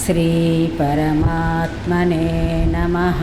श्री परमात्मने नमः।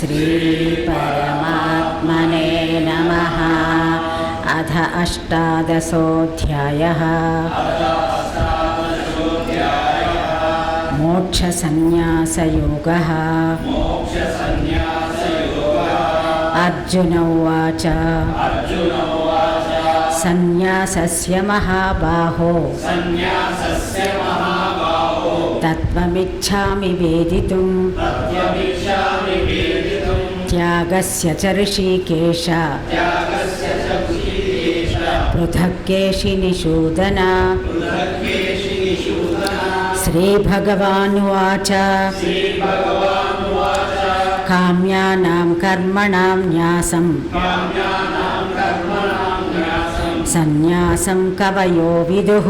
श्री परमात्मने नमः। अथ अष्टादशोऽध्यायः। मोक्षसंन्यासयोगः। अर्जुन उवाच संन्यासस्य महाबाहो तत्त्वमिच्छामि वेदितुम् त्यागस्य च ऋषिकेश पृथक् केशिनिषूदन। श्रीभगवानुवाच काम्यानां कर्मणां न्यासं संन्यासं कवयो विदुः।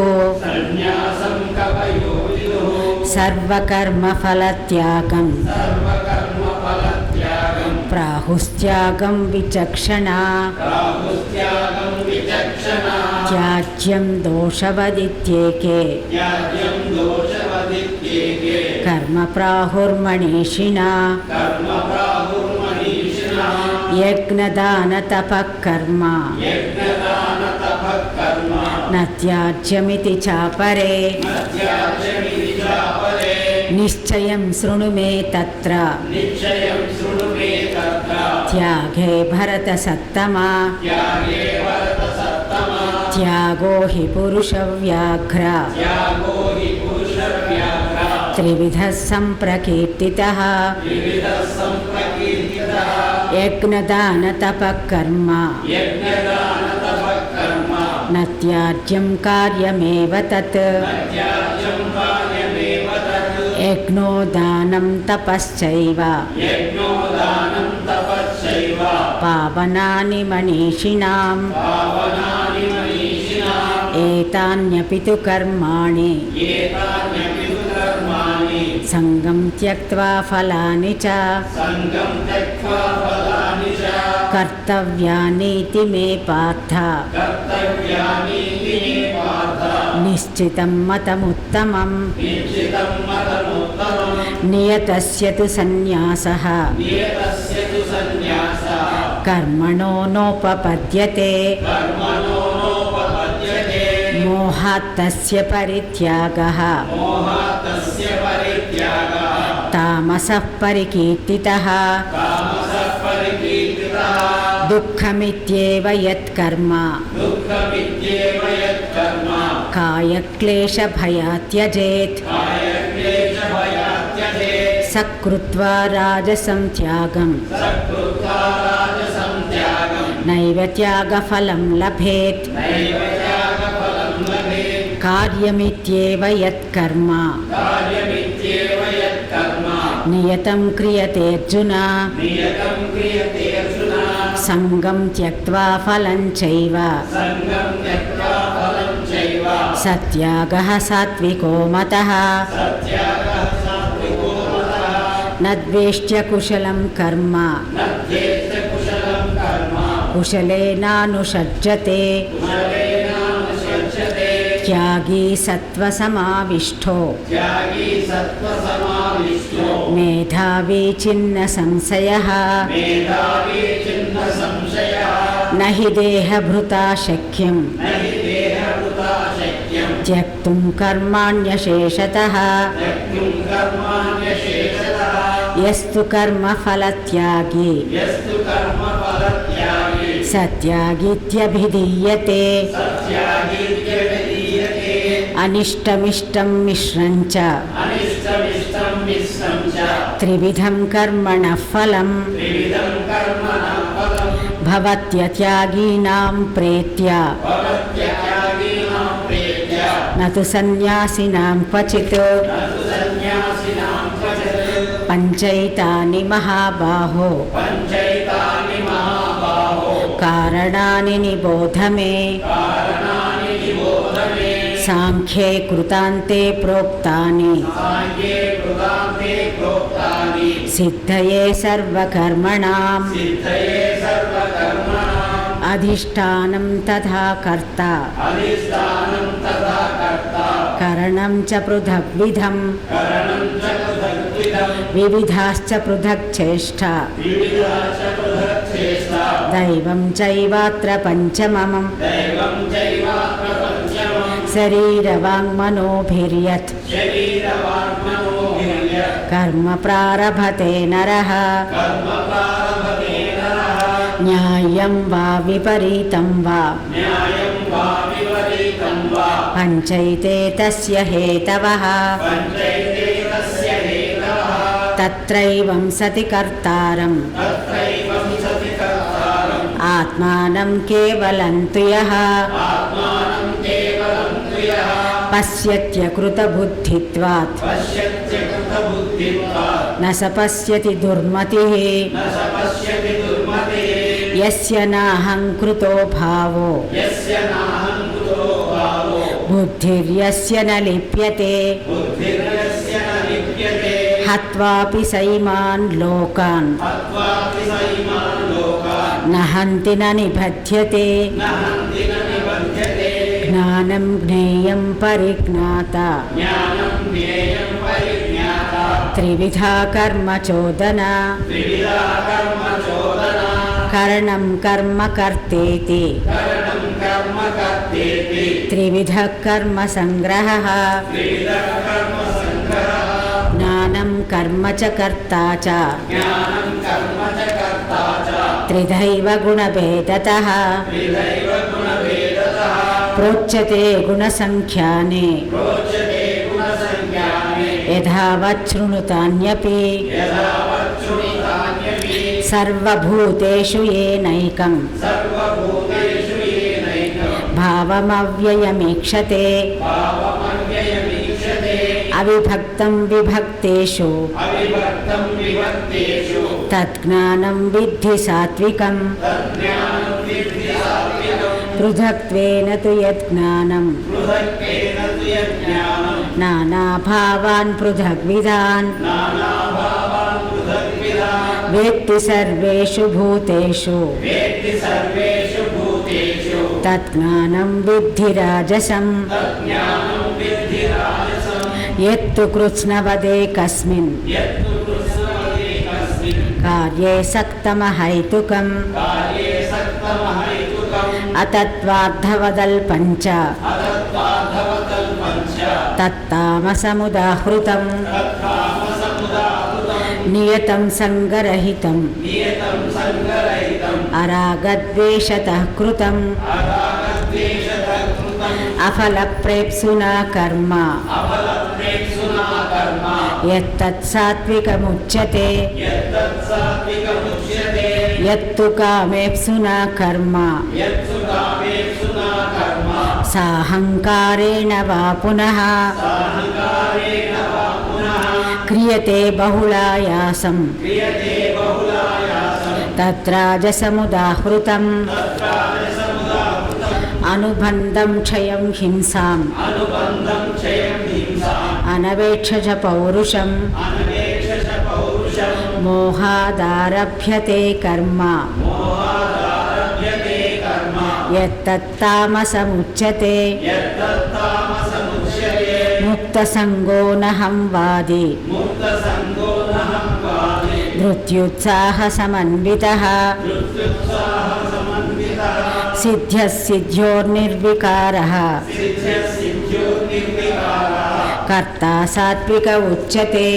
सर्वकर्मफलत्यागं प्राहुस्त्यागं विचक्षणा। त्याज्यं दोषवदित्येके कर्म प्राहुर्मनीषिणा। यज्ञदानतपः कर्म न त्याज्यमिति चापरे। निश्चयं शृणु मे तत्र त्यागे भरतसत्तमा। त्यागो हि पुरुषव्याघ्र त्रिविधः सम्प्रकीर्तितः। यज्ञदानतपः कर्म न त्याज्यं कार्यमेव तत्। यज्ञो दानं तपश्चैव पावनानि मनीषिणाम्। एतान्यपि तु कर्माणि संगं त्यक्त्वा फलानि च कर्तव्यानीति मे पार्थ निश्चितं मतमुत्तमम्। नियतस्य तु सन्न्यासः कर्मणो नोपपद्यते। मोहात्तस्य परित्यागः तामसः परिकीर्तितः। दुःखमित्येव यत्कर्म कायक्लेशभयात् त्यजेत्। सकृत्वा राजसं त्यागं नैव त्यागफलं लभेत्। कार्यमित्येव यत्कर्म नियतं क्रियते अर्जुन। संगं त्यक्त्वा फलं चैव सत्यागः सात्विको मतः। न द्वेष्ट्य कुशलं कर्म कुशलेनानुषज्यते। त्यागी सत्त्वसमाविष्टो मेधावी छिन्न संशयः। न हि देहभृता शक्यं त्यक्तुं कर्माण्यशेषतः। यस्तु कर्मफलत्यागी सत्यागीत्यभिधीयते। अनिष्टमिष्टं मिश्रं च त्रिविधं कर्मणः फलम्। भवत्यत्यागीनां प्रेत्य न तु सन्न्यासिनां क्वचित्। పంచైతాని మహాబాహో కారణాని నిబోధ మే సాంఖ్యే కృతాంతే ప్రోక్తాని సిద్ధయే సర్వకర్మణాం అధిష్టానం తథా కర్త కరణం చ పృథగ్విధం వివిధాశ్చ పృథక్ చేష్టా దైవం చైవాత్ర పంచమం శరీరవాङ्मनोभिर्యత్ కర్మ ప్రారభతే నరః న్యాయం వా విపరీతం వా పంచైతే తస్య హేతవః తత్రైవం సతి కర్తారం ఆత్మానం కేవలం తు యః పశ్యత్యకృతబుద్ధిత్వాత్ న స పశ్యతి దుర్మతిః యస్య నాహం కృతో భావో బుద్ధిర్యస్య న లిప్యతే హత్వాపి సైమాన్ లోకాన్ న హంతి న నిబధ్యతే జ్ఞానం జ్ఞేయం పరిజ్ఞాత త్రివిధా కర్మ చోదన కరణం కర్మ కర్తేతి త్రివిధ కర్మ సంగ్రహః జ్ఞానం కర్మ చ కర్తా చ త్రిధైవ గుణభేదతః ప్రోచ్యతే గుణసంఖ్యానే యథావత్ శృణుతాన్యపి సర్వభూతేషు ఏనైకం భావమవ్యయమీక్షతే అవిభక్తం విభక్తేషు తజ్ఞానం విద్ధి సాత్వికం పృథక్త్వేన తు యజ్ఞానం నానాభావాన్ పృథగ్విధాన్ వేత్తి సర్వేషు భూతేషు తజ్ఞానం విద్ధి రాజసం యత్తు కృత్స్నవదే కస్మిన్ కార్యే సక్తమహైతుకం అతత్వార్థవదల్పంచ తత్తామసముదాహృతం నియతం సంగరహితం అరాగద్వేషతః కృతం అఫలప్రేప్సునా కర్మ యత్తత్ సాత్వికముచ్యతే యత్తు కామేప్సునా కర్మ సాహంకారేణ వా పునః క్రియతే బహుళాయాసం తత్రాజసముదాహృతం అనుబంధం క్షయం హింసాం అనవేక్ష పౌరుషం మోహాదారభ్యతే కర్మ యత్తత్తామసముచ్యతే ముక్తసంగో నహం వాది ధృత్యుత్సాహసమన్వితః సిద్ధ్యః సిద్ధ్యోర్నిర్వికారः కర్తా సాత్విక ఉచ్యతే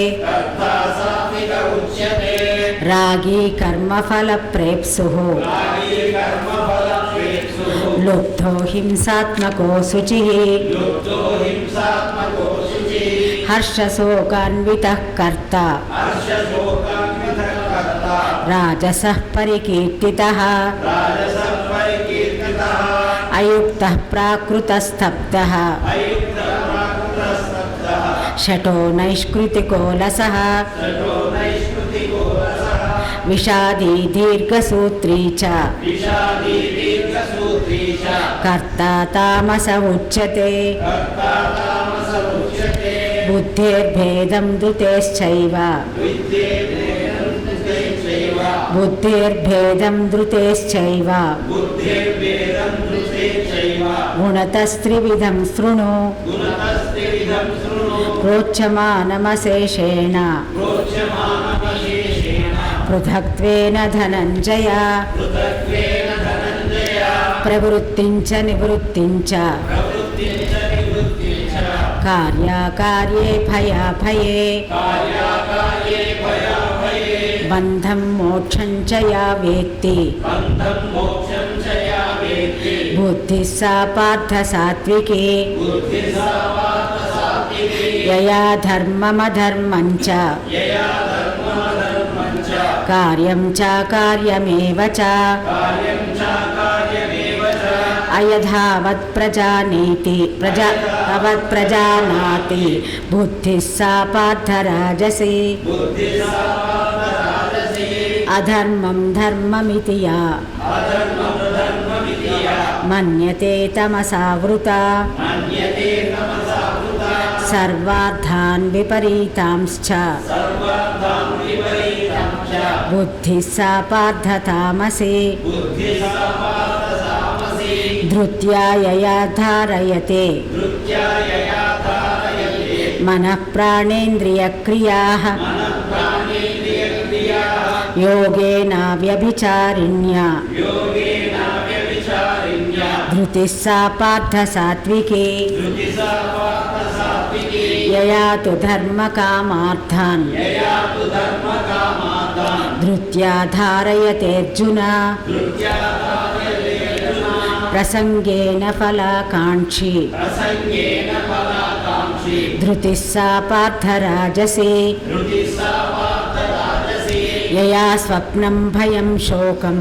రాగీ కర్మఫల ప్రేప్సుః లుబ్ధో హింసాత్మకో శుచిః హర్షశోకాన్వితః కర్తా రాజసః పరికీర్తితః అయుక్తః ప్రాకృతస్తబ్ధః షటో నైష్కృతికో లసః విషాదీ దీర్ఘసూత్రీ చ కర్తా తామస ఉచ్యతే బుద్ధిర్భేదం ధృతేశ్చైవ గుణతస్త్రివిధం శృణు ప్రోచ్యమానమశేషేణ పృథక్త్వేన ధనంజయ ప్రవృత్తించ నివృత్తించ కార్యాకార్యే భయాభయే బంధం మోక్షం చ యా వేత్తి బుద్ధిः సా పార్థ సాత్వికి యయా ధర్మమధర్మం చ కార్యం చ కార్యమేవ చ అయథావత్ ప్రజానాతి బుద్ధిः సా పార్థ రాజసి అధర్మం ధర్మమితి యా మన్యతే తమసావృత సర్వార్థాన్ విపరీతాంశ్చ బుద్ధిः సా పార్థ తామసి ధృత్యా యయా ధారయతే మనః ప్రాణేంద్రియక్రియాః యోగేన వ్యభిచారిణ్యా ధృతిः సా పార్థ సాత్వికి యయా తు ధర్మకామార్థాన్ ధృత్యా ధారయతే అర్జున ప్రసంగేన ఫలాకాంక్షి ధృతిः సా పార్థ రాజసి యయా స్వప్నం భయం శోకం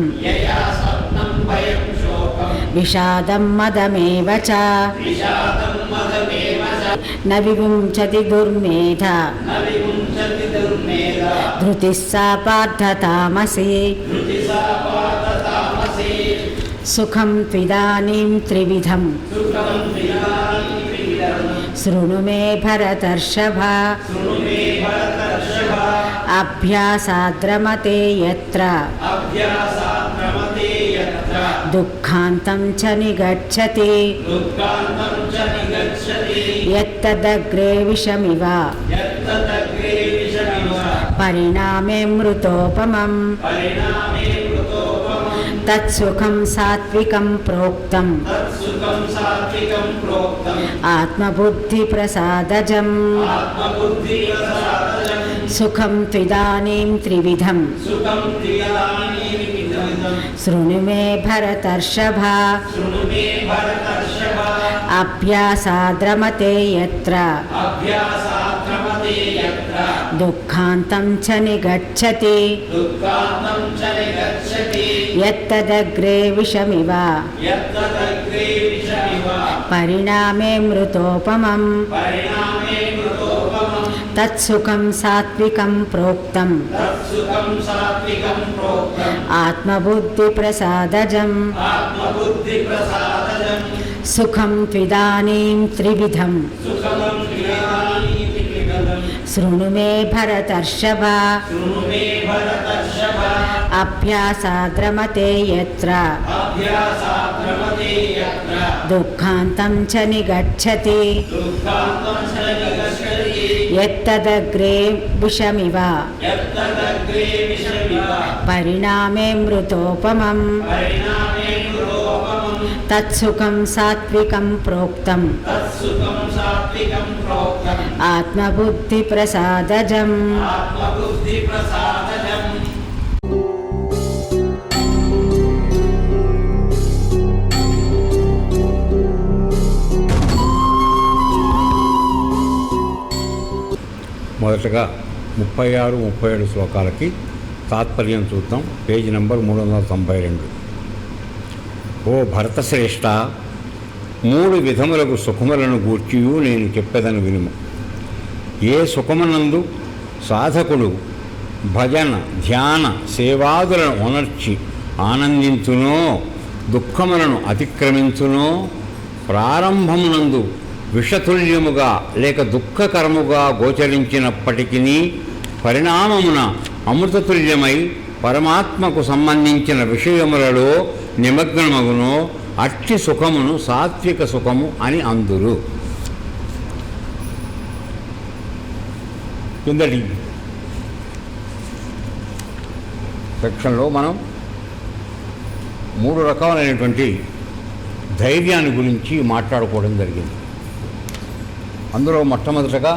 విషాదం మదమేవ చ న విముంచతి దుర్మేధ ధృతిः సా పార్థ తామసి సుఖం త్విదానీం త్రివిధం శృణు మే భరతర్షభ అభ్యాసాద్రమతే యత్ర దుఃఖాంతం చ నిగచ్చతి యత్తదగ్రే విషమివ పరిణామే మృతోపమం తత్సుఖం సాత్వికం ప్రోక్తం ఆత్మబుద్ధి ప్రసాదజం సుఖం త్విదానీం త్రివిధం శృణు మే భరతర్షభ అభ్యాసాద్రమతే యత్ర దుఃఖాంతం చ నిగచ్చతి యత్తదగ్రే విషమివ పరిణామే మృతోపమం తత్సుఖం సాత్వికం ప్రోక్తం ఆత్మబుద్ధి ప్రసాదజం సుఖం త్విదానీం త్రివిధం శృణు మే భరతర్షభ అభ్యాసాద్రమతే యత్ర దుఃఖాంతం చ నిగచ్చతి యత్తదగ్రే విషమివ పరిణామే మృతోపమం తత్సుఖం సాత్వికం ప్రోక్తం ఆత్మబుద్ధి ప్రసాదజం మొదటగా 36, 37 శ్లోకాలకి తాత్పర్యం చూద్దాం. Page number 392. ఓ భరతశ్రేష్ఠ, 3 విధములకు సుఖములను గూర్చియు నేను చెప్పేదను వినుము. ఏ సుఖమునందు సాధకుడు భజన ధ్యాన సేవాదులను ఉనర్చి ఆనందించునో దుఃఖములను అతిక్రమించునో ప్రారంభమునందు విషతుల్యముగా లేక దుఃఖకరముగా గోచరించినప్పటికీ పరిణామమున అమృతతుల్యమై పరమాత్మకు సంబంధించిన విషయములలో నిమగ్నమగునో అట్టి సుఖమును సాత్విక సుఖము అని అందురు. కిందటి సెక్షన్లో మనం 3 రకాలైనటువంటి ధైర్యాన్ని గురించి మాట్లాడుకోవడం జరిగింది. అందులో మొట్టమొదటగా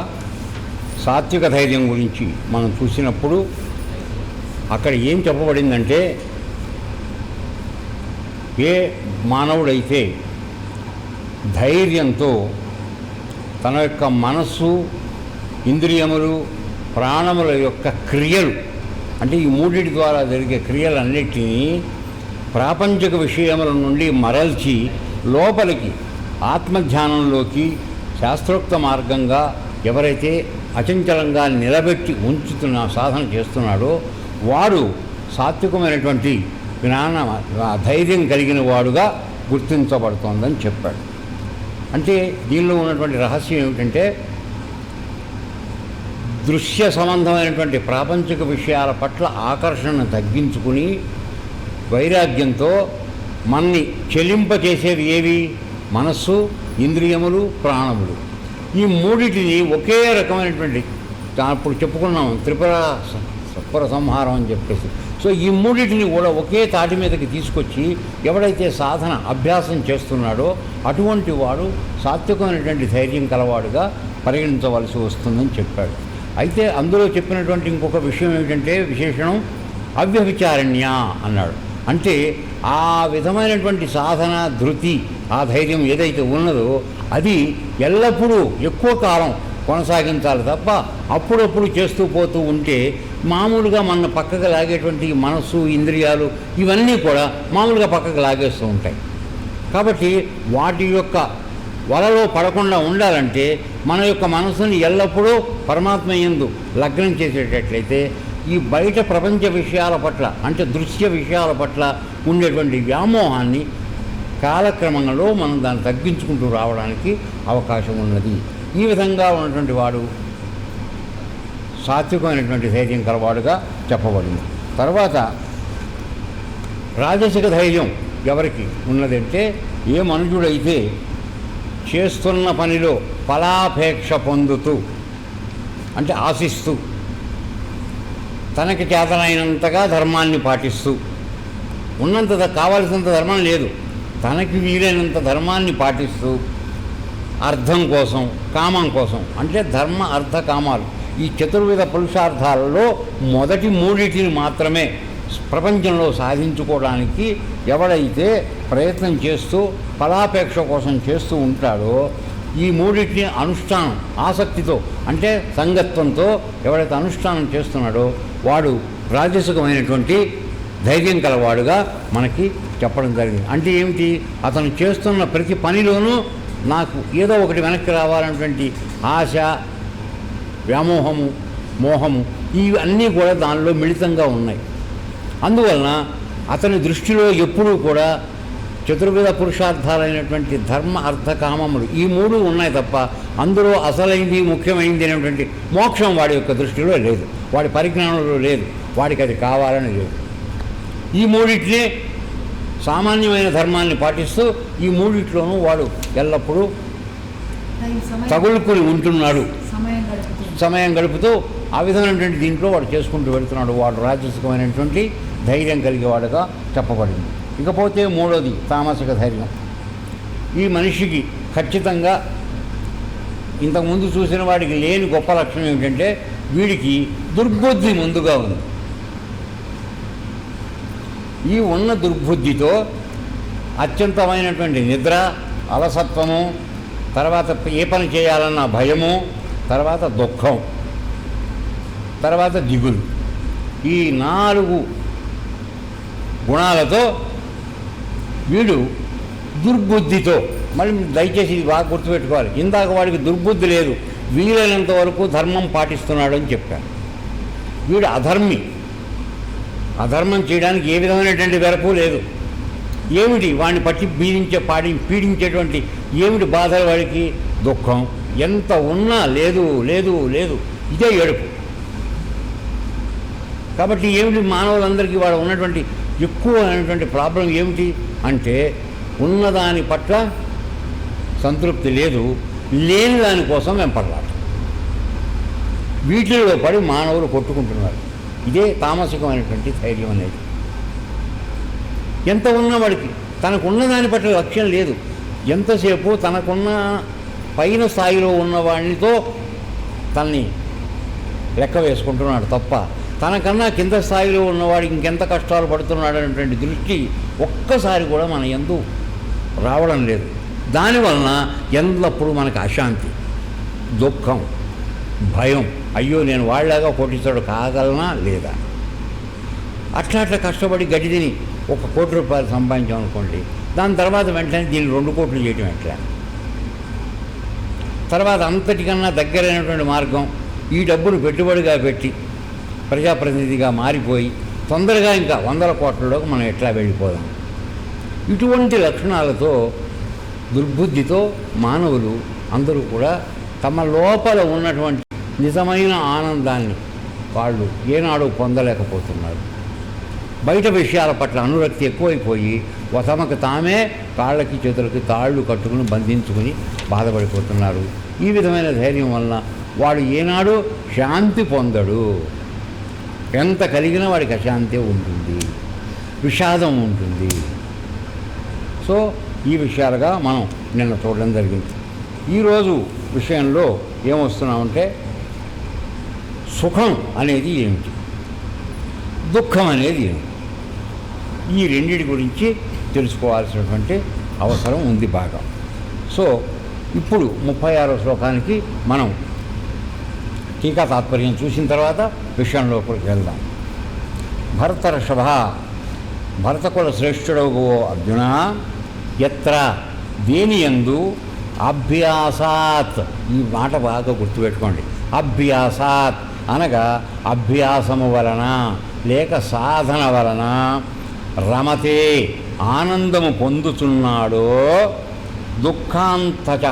సాత్విక ధైర్యం గురించి మనం చూసినప్పుడు అక్కడ ఏం చెప్పబడిందంటే, ఏ మానవుడైతే ధైర్యంతో తన యొక్క మనస్సు, ఇంద్రియములు, ప్రాణముల యొక్క క్రియలు, అంటే ఈ మూడిటి ద్వారా జరిగే క్రియలన్నిటినీ ప్రాపంచిక విషయముల నుండి మరల్చి లోపలికి ఆత్మధ్యానంలోకి శాస్త్రోక్త మార్గంగా ఎవరైతే అచంచలంగా నిలబెట్టి సాధన చేస్తున్నాడో వాడు సాత్వికమైనటువంటి ధైర్యం కలిగిన వాడుగా గుర్తించబడుతోందని చెప్పాడు. అంటే దీనిలో ఉన్నటువంటి రహస్యం ఏమిటంటే, దృశ్య సంబంధమైనటువంటి ప్రాపంచిక విషయాల పట్ల ఆకర్షణను తగ్గించుకుని వైరాగ్యంతో మన్ని చెలింపచేసేవి ఏవి? మనస్సు, ఇంద్రియములు, ప్రాణములు. ఈ మూడిటిని ఒకే రకమైనటువంటి, అప్పుడు చెప్పుకున్నాం త్రిపుర సంహారం అని చెప్పేసి. సో ఈ మూడిటిని కూడా ఒకే తాటి మీదకి తీసుకొచ్చి ఎవడైతే సాధన అభ్యాసం చేస్తున్నాడో అటువంటి వాడు సాత్వికమైనటువంటి ధైర్యం కలవాడుగా పరిగణించవలసి వస్తుందని చెప్పాడు. అయితే అందులో చెప్పినటువంటి ఇంకొక విషయం ఏమిటంటే, విశేషణం అవ్యభిచారణ్య అన్నాడు. అంటే ఆ విధమైనటువంటి సాధన ధృతి, ఆ ధైర్యం ఏదైతే ఉన్నదో అది ఎల్లప్పుడూ ఎక్కువ కాలం కొనసాగించాలి తప్ప అప్పుడప్పుడు చేస్తూ పోతూ ఉంటే మామూలుగా మన పక్కకు లాగేటువంటి మనస్సు, ఇంద్రియాలు ఇవన్నీ కూడా మామూలుగా పక్కకు లాగేస్తూ ఉంటాయి. కాబట్టి వాటి యొక్క వలలో పడకుండా ఉండాలంటే మన యొక్క మనసుని ఎల్లప్పుడూ పరమాత్మ యందు లగ్నం చేసేటట్లయితే ఈ బయట ప్రపంచ విషయాల పట్ల, అంటే దృశ్య విషయాల పట్ల ఉండేటువంటి వ్యామోహాన్ని కాలక్రమంలో మనం దాన్ని తగ్గించుకుంటూ రావడానికి అవకాశం ఉన్నది. ఈ విధంగా ఉన్నటువంటి వాడు సాత్వికమైనటువంటి ధైర్యం కలవాడుగా చెప్పబడింది. తర్వాత రాజసిక ధైర్యం ఎవరికి ఉన్నదంటే, ఏ మనుషుడైతే చేస్తున్న పనిలో ఫలాపేక్ష పొందుతూ, అంటే ఆశిస్తూ, తనకి చేతనైనంతగా ధర్మాన్ని పాటిస్తూ, ఉన్నంత కావాల్సినంత ధర్మం లేదు, తనకి వీలైనంత ధర్మాన్ని పాటిస్తూ అర్థం కోసం, కామం కోసం, అంటే ధర్మ అర్థ కామాలు, ఈ చతుర్విధ పురుషార్థాలలో మొదటి మూడింటిని మాత్రమే ప్రపంచంలో సాధించుకోవడానికి ఎవడైతే ప్రయత్నం చేస్తూ ఫలాపేక్ష కోసం చేస్తూ ఉంటాడో, ఈ మూడింటిని అనుష్ఠానం ఆసక్తితో, అంటే సంగత్వంతో ఎవడైతే అనుష్ఠానం చేస్తున్నాడో వాడు రాజసికమైనటువంటి ధైర్యం కలవాడుగా మనకి చెప్పడం జరిగింది. అంటే ఏమిటి? అతను చేస్తున్న ప్రతి పనిలోనూ నాకు ఏదో ఒకటి వెనక్కి రావాలన్నటువంటి ఆశ, వ్యామోహము, మోహము ఇవన్నీ కూడా దానిలో మిళితంగా ఉన్నాయి. అందువలన అతని దృష్టిలో ఎప్పుడూ కూడా చతుర్విధ పురుషార్థాలైనటువంటి ధర్మ అర్థ కామములు ఈ మూడు ఉన్నాయి తప్ప అందులో అసలైంది, ముఖ్యమైనది అనేటువంటి మోక్షం వాడి యొక్క దృష్టిలో లేదు, వాడి పరిజ్ఞానంలో లేదు, వాడికి అది కావాలని లేదు. ఈ మూడిటినే సామాన్యమైన ధర్మాన్ని పాటిస్తూ ఈ మూడిట్లోనూ వాడు ఎల్లప్పుడూ తగులుకొని ఉంటున్నాడు, సమయం గడుపుతూ ఆ విధమైనటువంటి దీంట్లో వాడు చేసుకుంటూ వెళుతున్నాడు. వాడు రాజసికమైనటువంటి ధైర్యం కలిగేవాడుగా చెప్పబడింది. ఇకపోతే మూడోది తామసిక ధైర్యం. ఈ మనిషికి ఖచ్చితంగా ఇంతకుముందు చూసిన వాడికి లేని గొప్ప లక్షణం ఏమిటంటే, వీడికి దుర్బుద్ధి ముందుగా ఉంది. ఈ ఉన్న దుర్బుద్ధితో అత్యంతమైనటువంటి నిద్ర, అలసత్వము, తర్వాత ఏ పని చేయాలన్న భయము, తర్వాత దుఃఖం, తర్వాత దిగులు, ఈ 4 గుణాలతో వీడు దుర్బుద్ధితో, మళ్ళీ దయచేసి ఇది బాగా గుర్తుపెట్టుకోవాలి, ఇందాక వాడికి దుర్బుద్ధి లేదు, వీలైనంత వరకు ధర్మం పాటిస్తున్నాడు అని చెప్పారు. వీడు అధర్మి, అధర్మం చేయడానికి ఏ విధమైనటువంటి వెరపు లేదు. ఏమిటి వాడిని పట్టి పీడించేటువంటి ఏమిటి బాధలు వాడికి? దుఃఖం. ఎంత ఉన్నా లేదు లేదు లేదు, ఇదే ఏడుపు. కాబట్టి ఏమిటి మానవులందరికీ వాడు ఉన్నటువంటి ఎక్కువ అయినటువంటి ప్రాబ్లం ఏమిటి అంటే, ఉన్నదాని పట్ల సంతృప్తి లేదు, లేని దానికోసం వెంపర్లాట. వీటిలో పడి మానవులు కొట్టుకుంటున్నారు. ఇదే తామసికమైనటువంటి ధైర్యం అనేది. ఎంత ఉన్నా వాడికి తనకు ఉన్నదాని పట్ల లక్ష్యం లేదు. ఎంతసేపు తనకున్న పైన స్థాయిలో ఉన్నవాడితో తనని లెక్క వేసుకుంటున్నాడు తప్ప, తనకన్నా కింద స్థాయిలో ఉన్నవాడికి ఇంకెంత కష్టాలు పడుతున్నాడు అనేటువంటి దృష్టి ఒక్కసారి కూడా మన యందు రావడం లేదు. దానివలన ఎల్లప్పుడూ మనకు అశాంతి, దుఃఖం, భయం. అయ్యో నేను వాళ్ళలాగా కోటీశ్వరుడు కాగలనా లేదా? అట్లా కష్టపడి గడ్డి తిని 1 కోటి రూపాయలు సంపాదించామనుకోండి, దాని తర్వాత వెంటనే దీన్ని 2 కోట్లు చేయటం ఎట్లా? తర్వాత అంతటికన్నా దగ్గరైనటువంటి మార్గం ఈ డబ్బును పెట్టుబడిగా పెట్టి ప్రజాప్రతినిధిగా మారిపోయి తొందరగా ఇంకా 100 కోట్లలోకి మనం ఎట్లా వెళ్ళిపోదాం? ఇటువంటి లక్షణాలతో, దుర్బుద్ధితో మానవులు అందరూ కూడా తమ లోపల ఉన్నటువంటి నిజమైన ఆనందాన్ని వాళ్ళు ఏనాడు పొందలేకపోతున్నారు. బయట విషయాల పట్ల అనురక్తి ఎక్కువైపోయి తమకు తామే కాళ్ళకి చేతులకి తాళ్ళు కట్టుకుని బంధించుకుని బాధపడిపోతున్నారు. ఈ విధమైన ధైర్యం వలన వాడు ఏనాడు శాంతి పొందడు. ఎంత కలిగినా వాడికి అశాంతి ఉంటుంది, విషాదం ఉంటుంది. సో ఈ విషయాలుగా మనం నిన్న చూడడం జరిగింది. ఈరోజు విషయంలో ఏమొస్తున్నామంటే, సుఖం అనేది ఏమిటి, దుఃఖం అనేది ఏమిటి, ఈ రెండిటి గురించి తెలుసుకోవాల్సినటువంటి అవసరం ఉంది బాగా. సో ఇప్పుడు 36వ శ్లోకానికి మనం టీకా తాత్పర్యం చూసిన తర్వాత విషయంలోకి వెళ్దాం. భరతర్షభ, భరతకుల శ్రేష్ఠుడవు అర్జున, ఎత్ర దేనియందు అభ్యాసాత్, ఈ మాట బాగా గుర్తుపెట్టుకోండి. అభ్యాసాత్ అనగా అభ్యాసము వలన లేక సాధన వలన రమతే ఆనందము పొందుతున్నాడో, దుఃఖాంతచ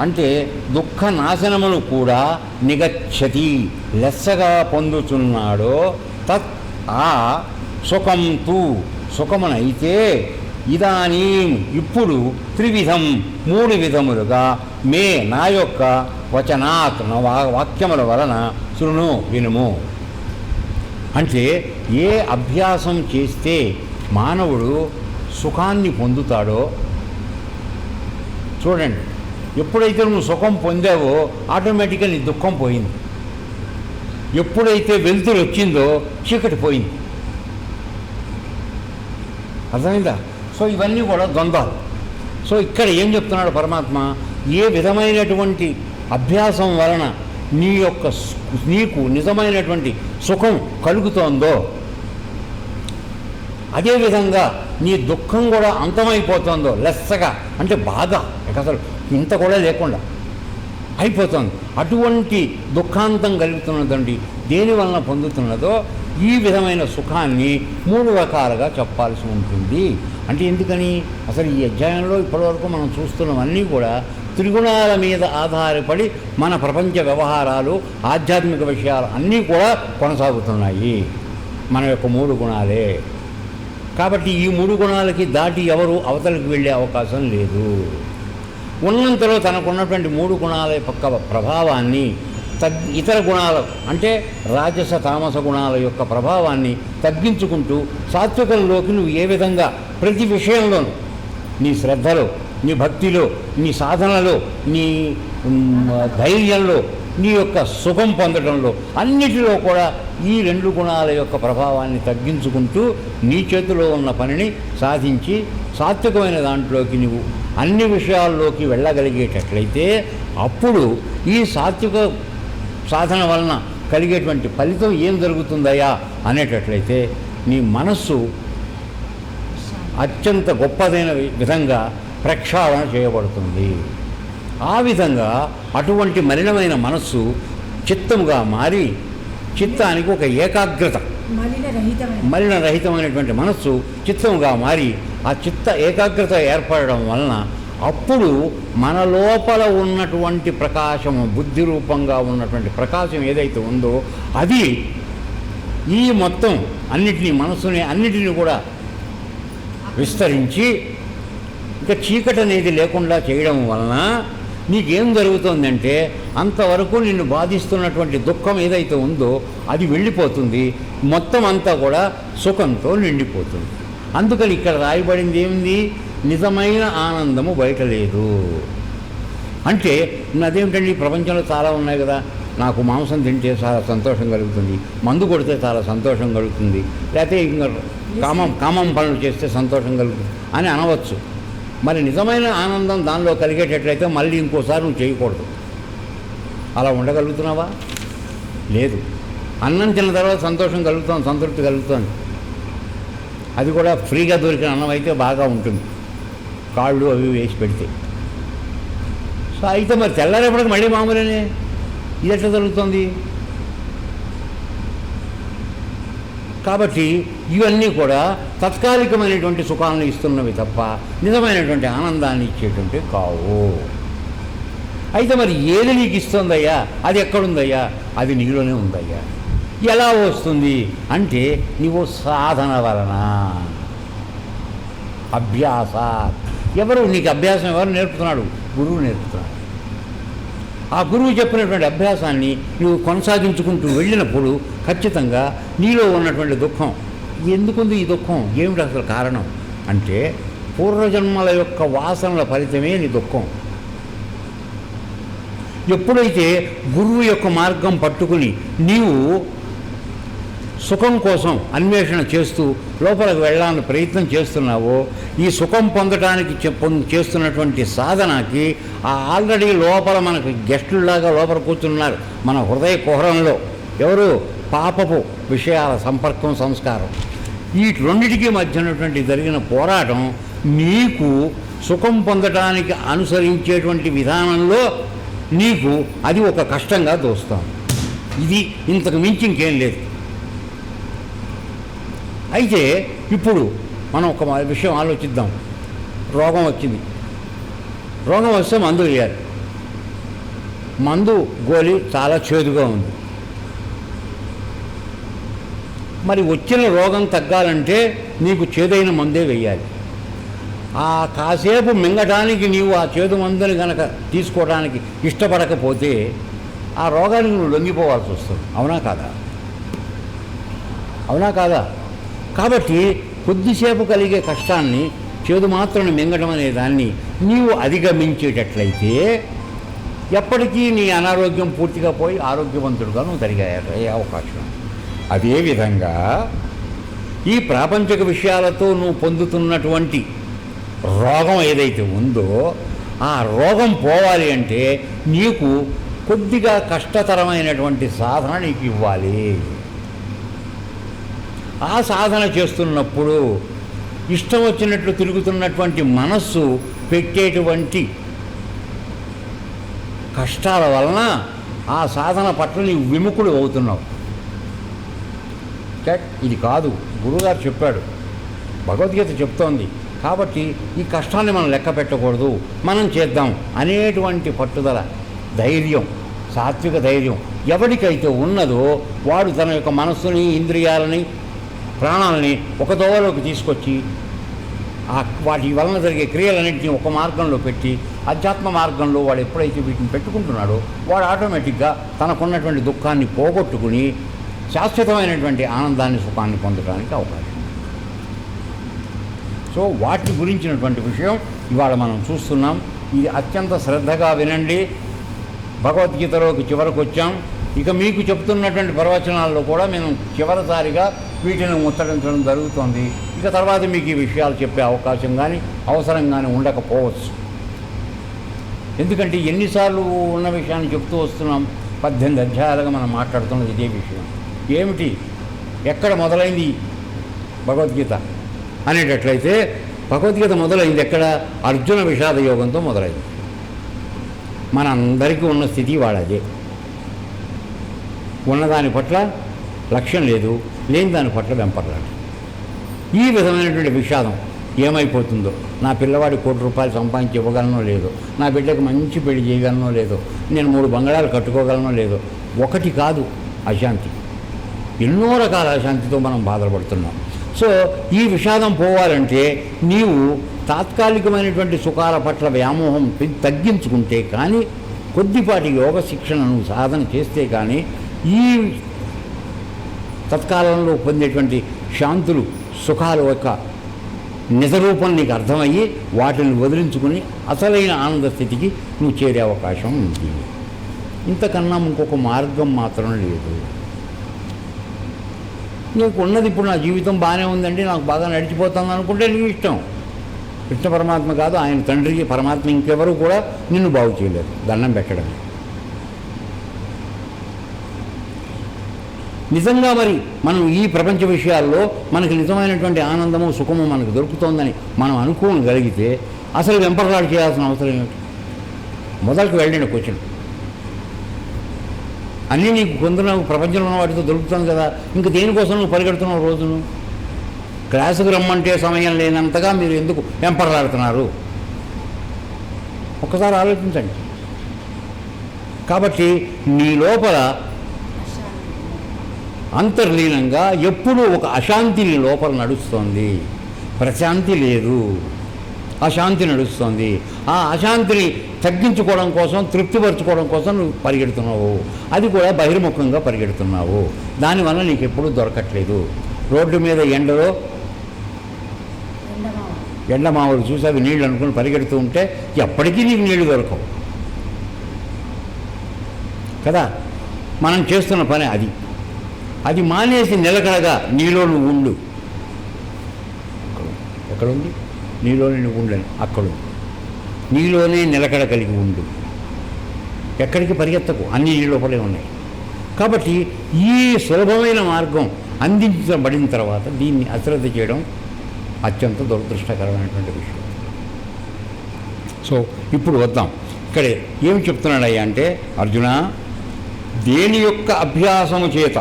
అంటే దుఃఖ నాశనమును కూడా నిగచ్చతి లెస్సగా పొందుతున్నాడో, తత్ ఆ సుఖం తు సుఖమునైతే ఇదానీం ఇప్పుడు త్రివిధం 3 విధములుగా మే నా యొక్క వచనాత్ నా వాక్యముల వలన శృణు వినుము. అంటే ఏ అభ్యాసం చేస్తే మానవుడు సుఖాన్ని పొందుతాడో చూడండి. ఎప్పుడైతే నువ్వు సుఖం పొందావో ఆటోమేటిక్గా నీ దుఃఖం పోయింది. ఎప్పుడైతే వెలుతురు వచ్చిందో చీకటి పోయింది. అర్థమైందా? సో ఇవన్నీ కూడా ద్వంద్వాలు. సో ఇక్కడ ఏం చెప్తున్నాడు పరమాత్మ, ఏ విధమైనటువంటి అభ్యాసం వలన నీకు నిజమైనటువంటి సుఖం కలుగుతోందో, అదేవిధంగా నీ దుఃఖం కూడా అంతమైపోతుందో, లెస్సగా అంటే బాగా అసలు ఇంత కూడా లేకుండా అయిపోతుంది. అటువంటి దుఃఖాంతం కలుగుతున్నదండి దేనివలన పొందుతున్నదో ఈ విధమైన సుఖాన్ని 3 రకాలుగా చెప్పాల్సి ఉంటుంది. అంటే ఎందుకని? అసలు ఈ అధ్యాయంలో ఇప్పటివరకు మనం చూస్తున్నవన్నీ కూడా త్రిగుణాల మీద ఆధారపడి మన ప్రపంచ వ్యవహారాలు, ఆధ్యాత్మిక విషయాలు అన్నీ కూడా కొనసాగుతున్నాయి. మన యొక్క 3 గుణాలే. కాబట్టి ఈ 3 గుణాలకి దాటి ఎవరు అవతలికి వెళ్ళే అవకాశం లేదు. ఉన్నంతలో తనకున్నటువంటి 3 గుణాల యొక్క ప్రభావాన్ని ఇతర గుణాలు అంటే రాజస తామస గుణాల యొక్క ప్రభావాన్ని తగ్గించుకుంటూ సాత్వికంలోకి నువ్వు ఏ విధంగా ప్రతి విషయంలోనూ నీ శ్రద్ధలో, నీ భక్తిలో, నీ సాధనలో, నీ ధైర్యంలో, నీ యొక్క సుఖం పొందడంలో అన్నిటిలో కూడా ఈ 2 గుణాల యొక్క ప్రభావాన్ని తగ్గించుకుంటూ నీ చేతిలో ఉన్న పనిని సాధించి సాత్వికమైన దాంట్లోకి నువ్వు అన్ని విషయాల్లోకి వెళ్ళగలిగేటట్లయితే అప్పుడు ఈ సాత్విక సాధన వలన కలిగేటువంటి ఫలితం ఏం జరుగుతుందయ్యా అనేటట్లయితే నీ మనస్సు అత్యంత గొప్పదైన విధంగా ప్రక్షాళన చేయబడుతుంది. ఆ విధంగా అటువంటి మలినమైన మనస్సు చిత్తముగా మారి చిత్తానికి ఒక ఏకాగ్రత, మలినరహితమైనటువంటి మనస్సు చిత్తముగా మారి ఆ చిత్త ఏకాగ్రత ఏర్పడడం వలన అప్పుడు మన లోపల ఉన్నటువంటి ప్రకాశము, బుద్ధి రూపంగా ఉన్నటువంటి ప్రకాశం ఏదైతే ఉందో అది ఈ మొత్తం అన్నిటినీ, మనస్సుని అన్నిటినీ కూడా విస్తరించి ఇంకా చీకటి అనేది లేకుండా చేయడం వలన నీకేం జరుగుతుందంటే అంతవరకు నిన్ను బాధిస్తున్నటువంటి దుఃఖం ఏదైతే ఉందో అది వెళ్ళిపోతుంది, మొత్తం అంతా కూడా సుఖంతో నిండిపోతుంది. అందుకని ఇక్కడ రాయబడింది ఏమిటి? నిజమైన ఆనందము బయట లేదు. అంటే అదేమిటండి, ప్రపంచంలో చాలా ఉన్నాయి కదా, నాకు మాంసం తింటే చాలా సంతోషం కలుగుతుంది, మందు కొడితే చాలా సంతోషం కలుగుతుంది, లేకపోతే ఇంకా కామం పనులు చేస్తే సంతోషం కలుగుతుంది అని అనవచ్చు. మరి నిజమైన ఆనందం దానిలో కలిగేటట్లయితే మళ్ళీ ఇంకోసారి నువ్వు చేయకూడదు. అలా ఉండగలుగుతున్నావా? లేదు. అన్నం తిన్న తర్వాత సంతోషం కలుగుతుంది, సంతృప్తి కలుగుతుంది. అది కూడా ఫ్రీగా దొరికిన అన్నం అయితే బాగా ఉంటుంది, కాళ్ళు అవి వేసి పెడితే. సో అయితే మరి తెల్లారేపటికి మళ్ళీ మామూలేనే, ఇది ఎట్లా జరుగుతుంది? కాబట్టి ఇవన్నీ కూడా తాత్కాలికమైనటువంటి సుఖాలను ఇస్తున్నవి తప్ప నిజమైనటువంటి ఆనందాన్ని ఇచ్చేటువంటి కావు. అయితే మరి ఏది నీకు ఇస్తుందయ్యా, అది ఎక్కడుందయ్యా? అది నీలోనే ఉందయ్యా. ఎలా వస్తుంది అంటే నీవు సాధన వలన, అభ్యాస. ఎవరు నీకు అభ్యాసం ఎవరు నేర్పుతున్నాడు? గురువు నేర్పుతున్నాడు. ఆ గురువు చెప్పినటువంటి అభ్యాసాన్ని నువ్వు కొనసాగించుకుంటూ వెళ్ళినప్పుడు ఖచ్చితంగా నీలో ఉన్నటువంటి దుఃఖం, ఎందుకుంది ఈ దుఃఖం, ఏమిటి అసలు కారణం అంటే పూర్వజన్మల యొక్క వాసనల ఫలితమే నీ దుఃఖం. ఎప్పుడైతే గురువు యొక్క మార్గం పట్టుకుని నీవు సుఖం కోసం అన్వేషణ చేస్తూ లోపలికి వెళ్ళాలని ప్రయత్నం చేస్తున్నావో, ఈ సుఖం పొందడానికి చేస్తున్నటువంటి సాధనకి ఆల్రెడీ లోపల మనకు గెస్టుల్లాగా లోపల కూర్చున్నారు మన హృదయ కుహరంలో. ఎవరు? పాపపు విషయాల సంపర్కం, సంస్కారం. ఈ రెండిటికి మధ్య ఉన్నటువంటి జరిగిన పోరాటం నీకు సుఖం పొందడానికి అనుసరించేటువంటి విధానంలో నీకు అది ఒక కష్టంగా దోస్తాం. ఇది ఇంతకు మించి ఇంకేం లేదు. అయితే ఇప్పుడు మనం ఒక విషయం ఆలోచిద్దాం. రోగం వచ్చింది, రోగం వస్తే మందు వేయాలి. మందు గోలి చాలా చేదుగా ఉంది. మరి వచ్చిన రోగం తగ్గాలంటే నీకు చేదైన మందే వేయాలి. ఆ కాసేపు మింగటానికి నీవు ఆ చేదు మందుని కనుక తీసుకోవడానికి ఇష్టపడకపోతే ఆ రోగానికి నువ్వు లొంగిపోవాల్సి వస్తుంది. అవునా కాదా? అవునా కాదా? కాబట్టి కొద్దిసేపు కలిగే కష్టాన్ని, చేదు మాత్రం మింగడం అనే దాన్ని నీవు అధిగమించేటట్లయితే ఎప్పటికీ నీ అనారోగ్యం పూర్తిగా పోయి ఆరోగ్యవంతుడుగా నువ్వు తిరిగే అవకాశం. అదేవిధంగా ఈ ప్రాపంచిక విషయాలతో నువ్వు పొందుతున్నటువంటి రోగం ఏదైతే ఉందో ఆ రోగం పోవాలి అంటే నీకు కొద్దిగా కష్టతరమైనటువంటి సాధన నీకు ఇవ్వాలి. ఆ సాధన చేస్తున్నప్పుడు ఇష్టం వచ్చినట్లు తిరుగుతున్నటువంటి మనస్సు పెట్టేటువంటి కష్టాల వలన ఆ సాధన పట్ల నీవు విముఖుడు అవుతున్నావు. ఇది కాదు, గురువుగారు చెప్పాడు, భగవద్గీత చెప్తోంది. కాబట్టి ఈ కష్టాన్ని మనం లెక్క పెట్టకూడదు, మనం చేద్దాం అనేటువంటి పట్టుదల, ధైర్యం, సాత్విక ధైర్యం ఎవరికైతే ఉన్నదో వాడు తన యొక్క మనస్సుని, ఇంద్రియాలని, ప్రాణాలని ఒక దోవలోకి తీసుకొచ్చి వాటి వలన జరిగే క్రియలన్నింటినీ ఒక మార్గంలో పెట్టి అధ్యాత్మ మార్గంలో వాడు ఎప్పుడైతే వీటిని పెట్టుకుంటున్నాడో వాడు ఆటోమేటిక్గా తనకున్నటువంటి దుఃఖాన్ని పోగొట్టుకుని శాశ్వతమైనటువంటి ఆనందాన్ని, సుఖాన్ని పొందడానికి అవకాశం. సో వాటి గురించినటువంటి విషయం ఇవాళ మనం చూస్తున్నాం. ఇది అత్యంత శ్రద్ధగా వినండి. భగవద్గీతలోకి చివరకు వచ్చాం. ఇక మీకు చెప్తున్నటువంటి ప్రవచనాల్లో కూడా మేము చివరిసారిగా వీటిని ముచ్చటించడం జరుగుతుంది. ఇక తర్వాత మీకు ఈ విషయాలు చెప్పే అవకాశం కానీ అవసరం కానీ ఉండకపోవచ్చు. ఎందుకంటే ఎన్నిసార్లు ఉన్న విషయాన్ని చెప్తూ వస్తున్నాం. 18 అధ్యాయాలుగా మనం మాట్లాడుతున్నది ఇదే విషయం. ఏమిటి, ఎక్కడ మొదలైంది భగవద్గీత అనేటట్లయితే భగవద్గీత మొదలైంది ఎక్కడ? అర్జున విషాద యోగంతో మొదలైంది. మనందరికీ ఉన్న స్థితి వాళ్ళదే. ఉన్నదాని పట్ల లక్ష్యం లేదు, లేని దాని పట్ల వెంపర్లాడు. ఈ విధమైనటువంటి విషాదం ఏమైపోతుందో, నా పిల్లవాడి ₹1,00,00,000 సంపాదించి ఇవ్వగలనో లేదో, నా బిడ్డకు మంచి పెళ్లి చేయగలనో లేదో, నేను 3 బంగాళాలు కట్టుకోగలనో లేదో. ఒకటి కాదు అశాంతి, ఎన్నో రకాల అశాంతితో మనం బాధపడుతున్నాం. సో ఈ విషాదం పోవాలంటే నీవు తాత్కాలికమైనటువంటి సుఖాల పట్ల వ్యామోహం తగ్గించుకుంటే కానీ, కొద్దిపాటి యోగ శిక్షణను సాధన చేస్తే కానీ ఈ తత్కాలంలో పొందేటువంటి శాంతులు సుఖాల యొక్క నిజరూపం నీకు అర్థమయ్యి వాటిని వదిలించుకుని అసలైన ఆనంద స్థితికి నువ్వు చేరే అవకాశం ఉంది. ఇంతకన్నా ఇంకొక మార్గం మాత్రం లేదు. నీకు ఉన్నది ఇప్పుడు నా జీవితం బాగానే ఉందండి, నాకు బాగా నడిచిపోతుంది అనుకుంటే నీ ఇష్టం. కృష్ణ పరమాత్మ కాదు, ఆయన తండ్రికి పరమాత్మ ఇంకెవరు కూడా నిన్ను బాగు చేయలేరు. దండం పెట్టడమే. నిజంగా మరి మనం ఈ ప్రపంచ విషయాల్లో మనకి నిజమైనటువంటి ఆనందము సుఖము మనకు దొరుకుతోందని మనం అనుకోగలిగితే అసలు వెంపర్లాడు చేయాల్సిన అవసరం ఏమిటి? మొదలకు వెళ్ళండి క్వశ్చన్. అన్నీ నీకు కొందరు ప్రపంచంలో ఉన్న వాటితో దొరుకుతుంది కదా, ఇంక దేనికోసం నువ్వు పరిగెడుతున్నావు రోజును? క్లాసుకు రమ్మంటే సమయం లేనంతగా మీరు ఎందుకు వెంపర్లాడుతున్నారు? ఒక్కసారి ఆలోచించండి. కాబట్టి నీ లోపల అంతర్లీనంగా ఎప్పుడూ ఒక అశాంతి నీ లోపల నడుస్తోంది. ప్రశాంతి లేదు, అశాంతి నడుస్తోంది. ఆ అశాంతిని తగ్గించుకోవడం కోసం, తృప్తిపరచుకోవడం కోసం నువ్వు పరిగెడుతున్నావు. అది కూడా బహిర్ముఖంగా పరిగెడుతున్నావు. దానివల్ల నీకు ఎప్పుడూ దొరకట్లేదు. రోడ్డు మీద ఎండలో ఎండమావులు చూసి అవి నీళ్ళు అనుకుని పరిగెడుతూ ఉంటే ఎప్పటికీ నీకు నీళ్లు దొరకవు కదా. మనం చేస్తున్న పని అది. అది మానేసి నిలకడగా నీలో నువ్వు ఉండు. ఎక్కడుంది? నీలోనే నువ్వు ఉండని అక్కడుంది. నీలోనే నిలకడ కలిగి ఉండు. ఎక్కడికి పరిగెత్తకు, అన్నీ నీ లోపలే ఉన్నాయి. కాబట్టి ఈ సులభమైన మార్గం అందించబడిన తర్వాత దీన్ని అశ్రద్ధ చేయడం అత్యంత దురదృష్టకరమైనటువంటి విషయం. సో ఇప్పుడు వద్దాం. ఇక్కడే ఏమి చెప్తున్నాడయ్యా అంటే, అర్జున, దేని యొక్క అభ్యాసము చేత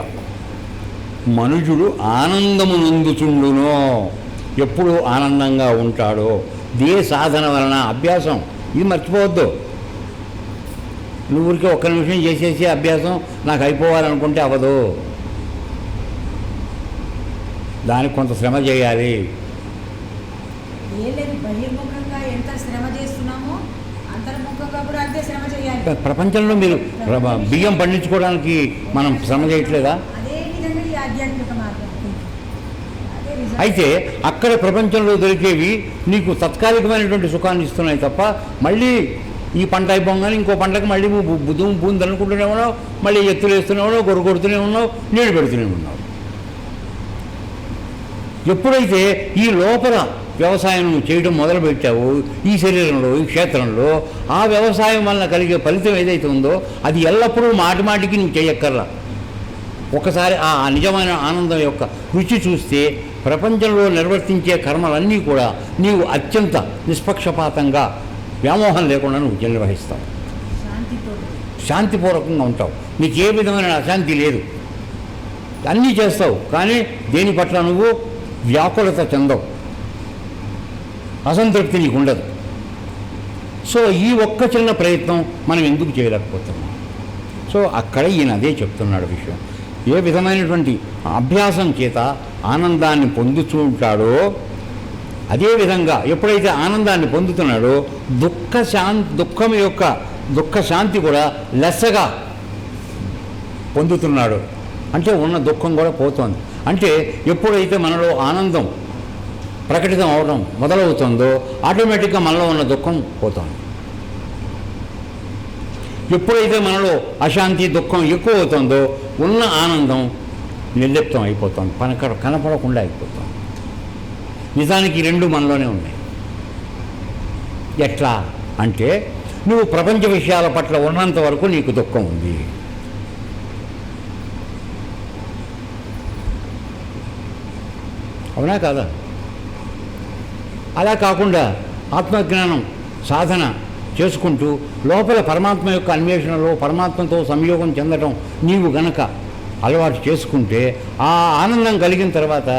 మనుజుడు ఆనందము నందుచుండునో, ఎప్పుడు ఆనందంగా ఉంటాడో, దే సాధన వలన. అభ్యాసం ఇది మర్చిపోవద్దు. నువ్వు ఊరికే ఒక్క నిమిషం చేసేసి అభ్యాసం నాకు అయిపోవాలనుకుంటే అవ్వదు. దానికి కొంత శ్రమ చేయాలి. ప్రపంచంలో మీరు బియ్యం పండించుకోవడానికి మనం శ్రమ చేయట్లేదా? అయితే అక్కడ ప్రపంచంలో దొరికేవి నీకు తాత్కాలికమైనటువంటి సుఖాన్ని ఇస్తున్నాయి తప్ప, మళ్ళీ ఈ పంట అయిపోగానే ఇంకో పంటకు మళ్ళీ భూమి భూమి అనుకుంటూనే ఉన్నావు, మళ్ళీ ఎత్తులు వేస్తూనే ఉన్నావు, గొర్రె కొడుతూనే ఉన్నావు, నీళ్ళు పెడుతూనే ఉన్నావు. ఎప్పుడైతే ఈ లోపల వ్యవసాయం చేయడం మొదలుపెట్టావు ఈ శరీరంలో, ఈ క్షేత్రంలో, ఆ వ్యవసాయం వలన కలిగే ఫలితం ఏదైతే ఉందో అది ఎల్లప్పుడూ మాటిమాటికి నువ్వు చేయక్కర్లా. ఒకసారి ఆ నిజమైన ఆనందం యొక్క రుచి చూస్తే ప్రపంచంలో నిర్వర్తించే కర్మలన్నీ కూడా నీవు అత్యంత నిష్పక్షపాతంగా, వ్యామోహం లేకుండా నువ్వు నిర్వహిస్తావు. శాంతిపూర్వకంగా ఉంటావు. నీకు ఏ విధమైన అశాంతి లేదు. అన్నీ చేస్తావు, కానీ దేని పట్ల నువ్వు వ్యాకులత చెందవు, అసంతృప్తి నీకు ఉండదు. సో ఈ ఒక్క చిన్న ప్రయత్నం మనం ఎందుకు చేయలేకపోతున్నాం? సో అక్కడ ఈయన అదే చెప్తున్నాడు విషయం. ఏ విధమైనటువంటి అభ్యాసం చేత ఆనందాన్ని పొందుతూ ఉంటాడో, అదేవిధంగా ఎప్పుడైతే ఆనందాన్ని పొందుతున్నాడో దుఃఖ శాంతి కూడా లెస్సగా పొందుతున్నాడు. అంటే ఉన్న దుఃఖం కూడా పోతోంది. అంటే ఎప్పుడైతే మనలో ఆనందం ప్రకటితం అవడం మొదలవుతుందో ఆటోమేటిక్గా మనలో ఉన్న దుఃఖం పోతుంది. ఎప్పుడైతే మనలో అశాంతి, దుఃఖం ఎక్కువ అవుతుందో ఉన్న ఆనందం నిర్లిప్తం అయిపోతుంది, కనపడకుండా అయిపోతుంది. నిజానికి రెండు మనలోనే ఉన్నాయి. ఎట్లా అంటే, నువ్వు ప్రపంచ విషయాల పట్ల ఉన్నంత వరకు నీకు దుఃఖం ఉంది. అవునా కాదా? అలా కాకుండా ఆత్మజ్ఞానం సాధన చేసుకుంటూ లోపల పరమాత్మ యొక్క అన్వేషణలో పరమాత్మతో సంయోగం చెందడం నీవు గనక అలవాటు చేసుకుంటే ఆ ఆనందం కలిగిన తర్వాత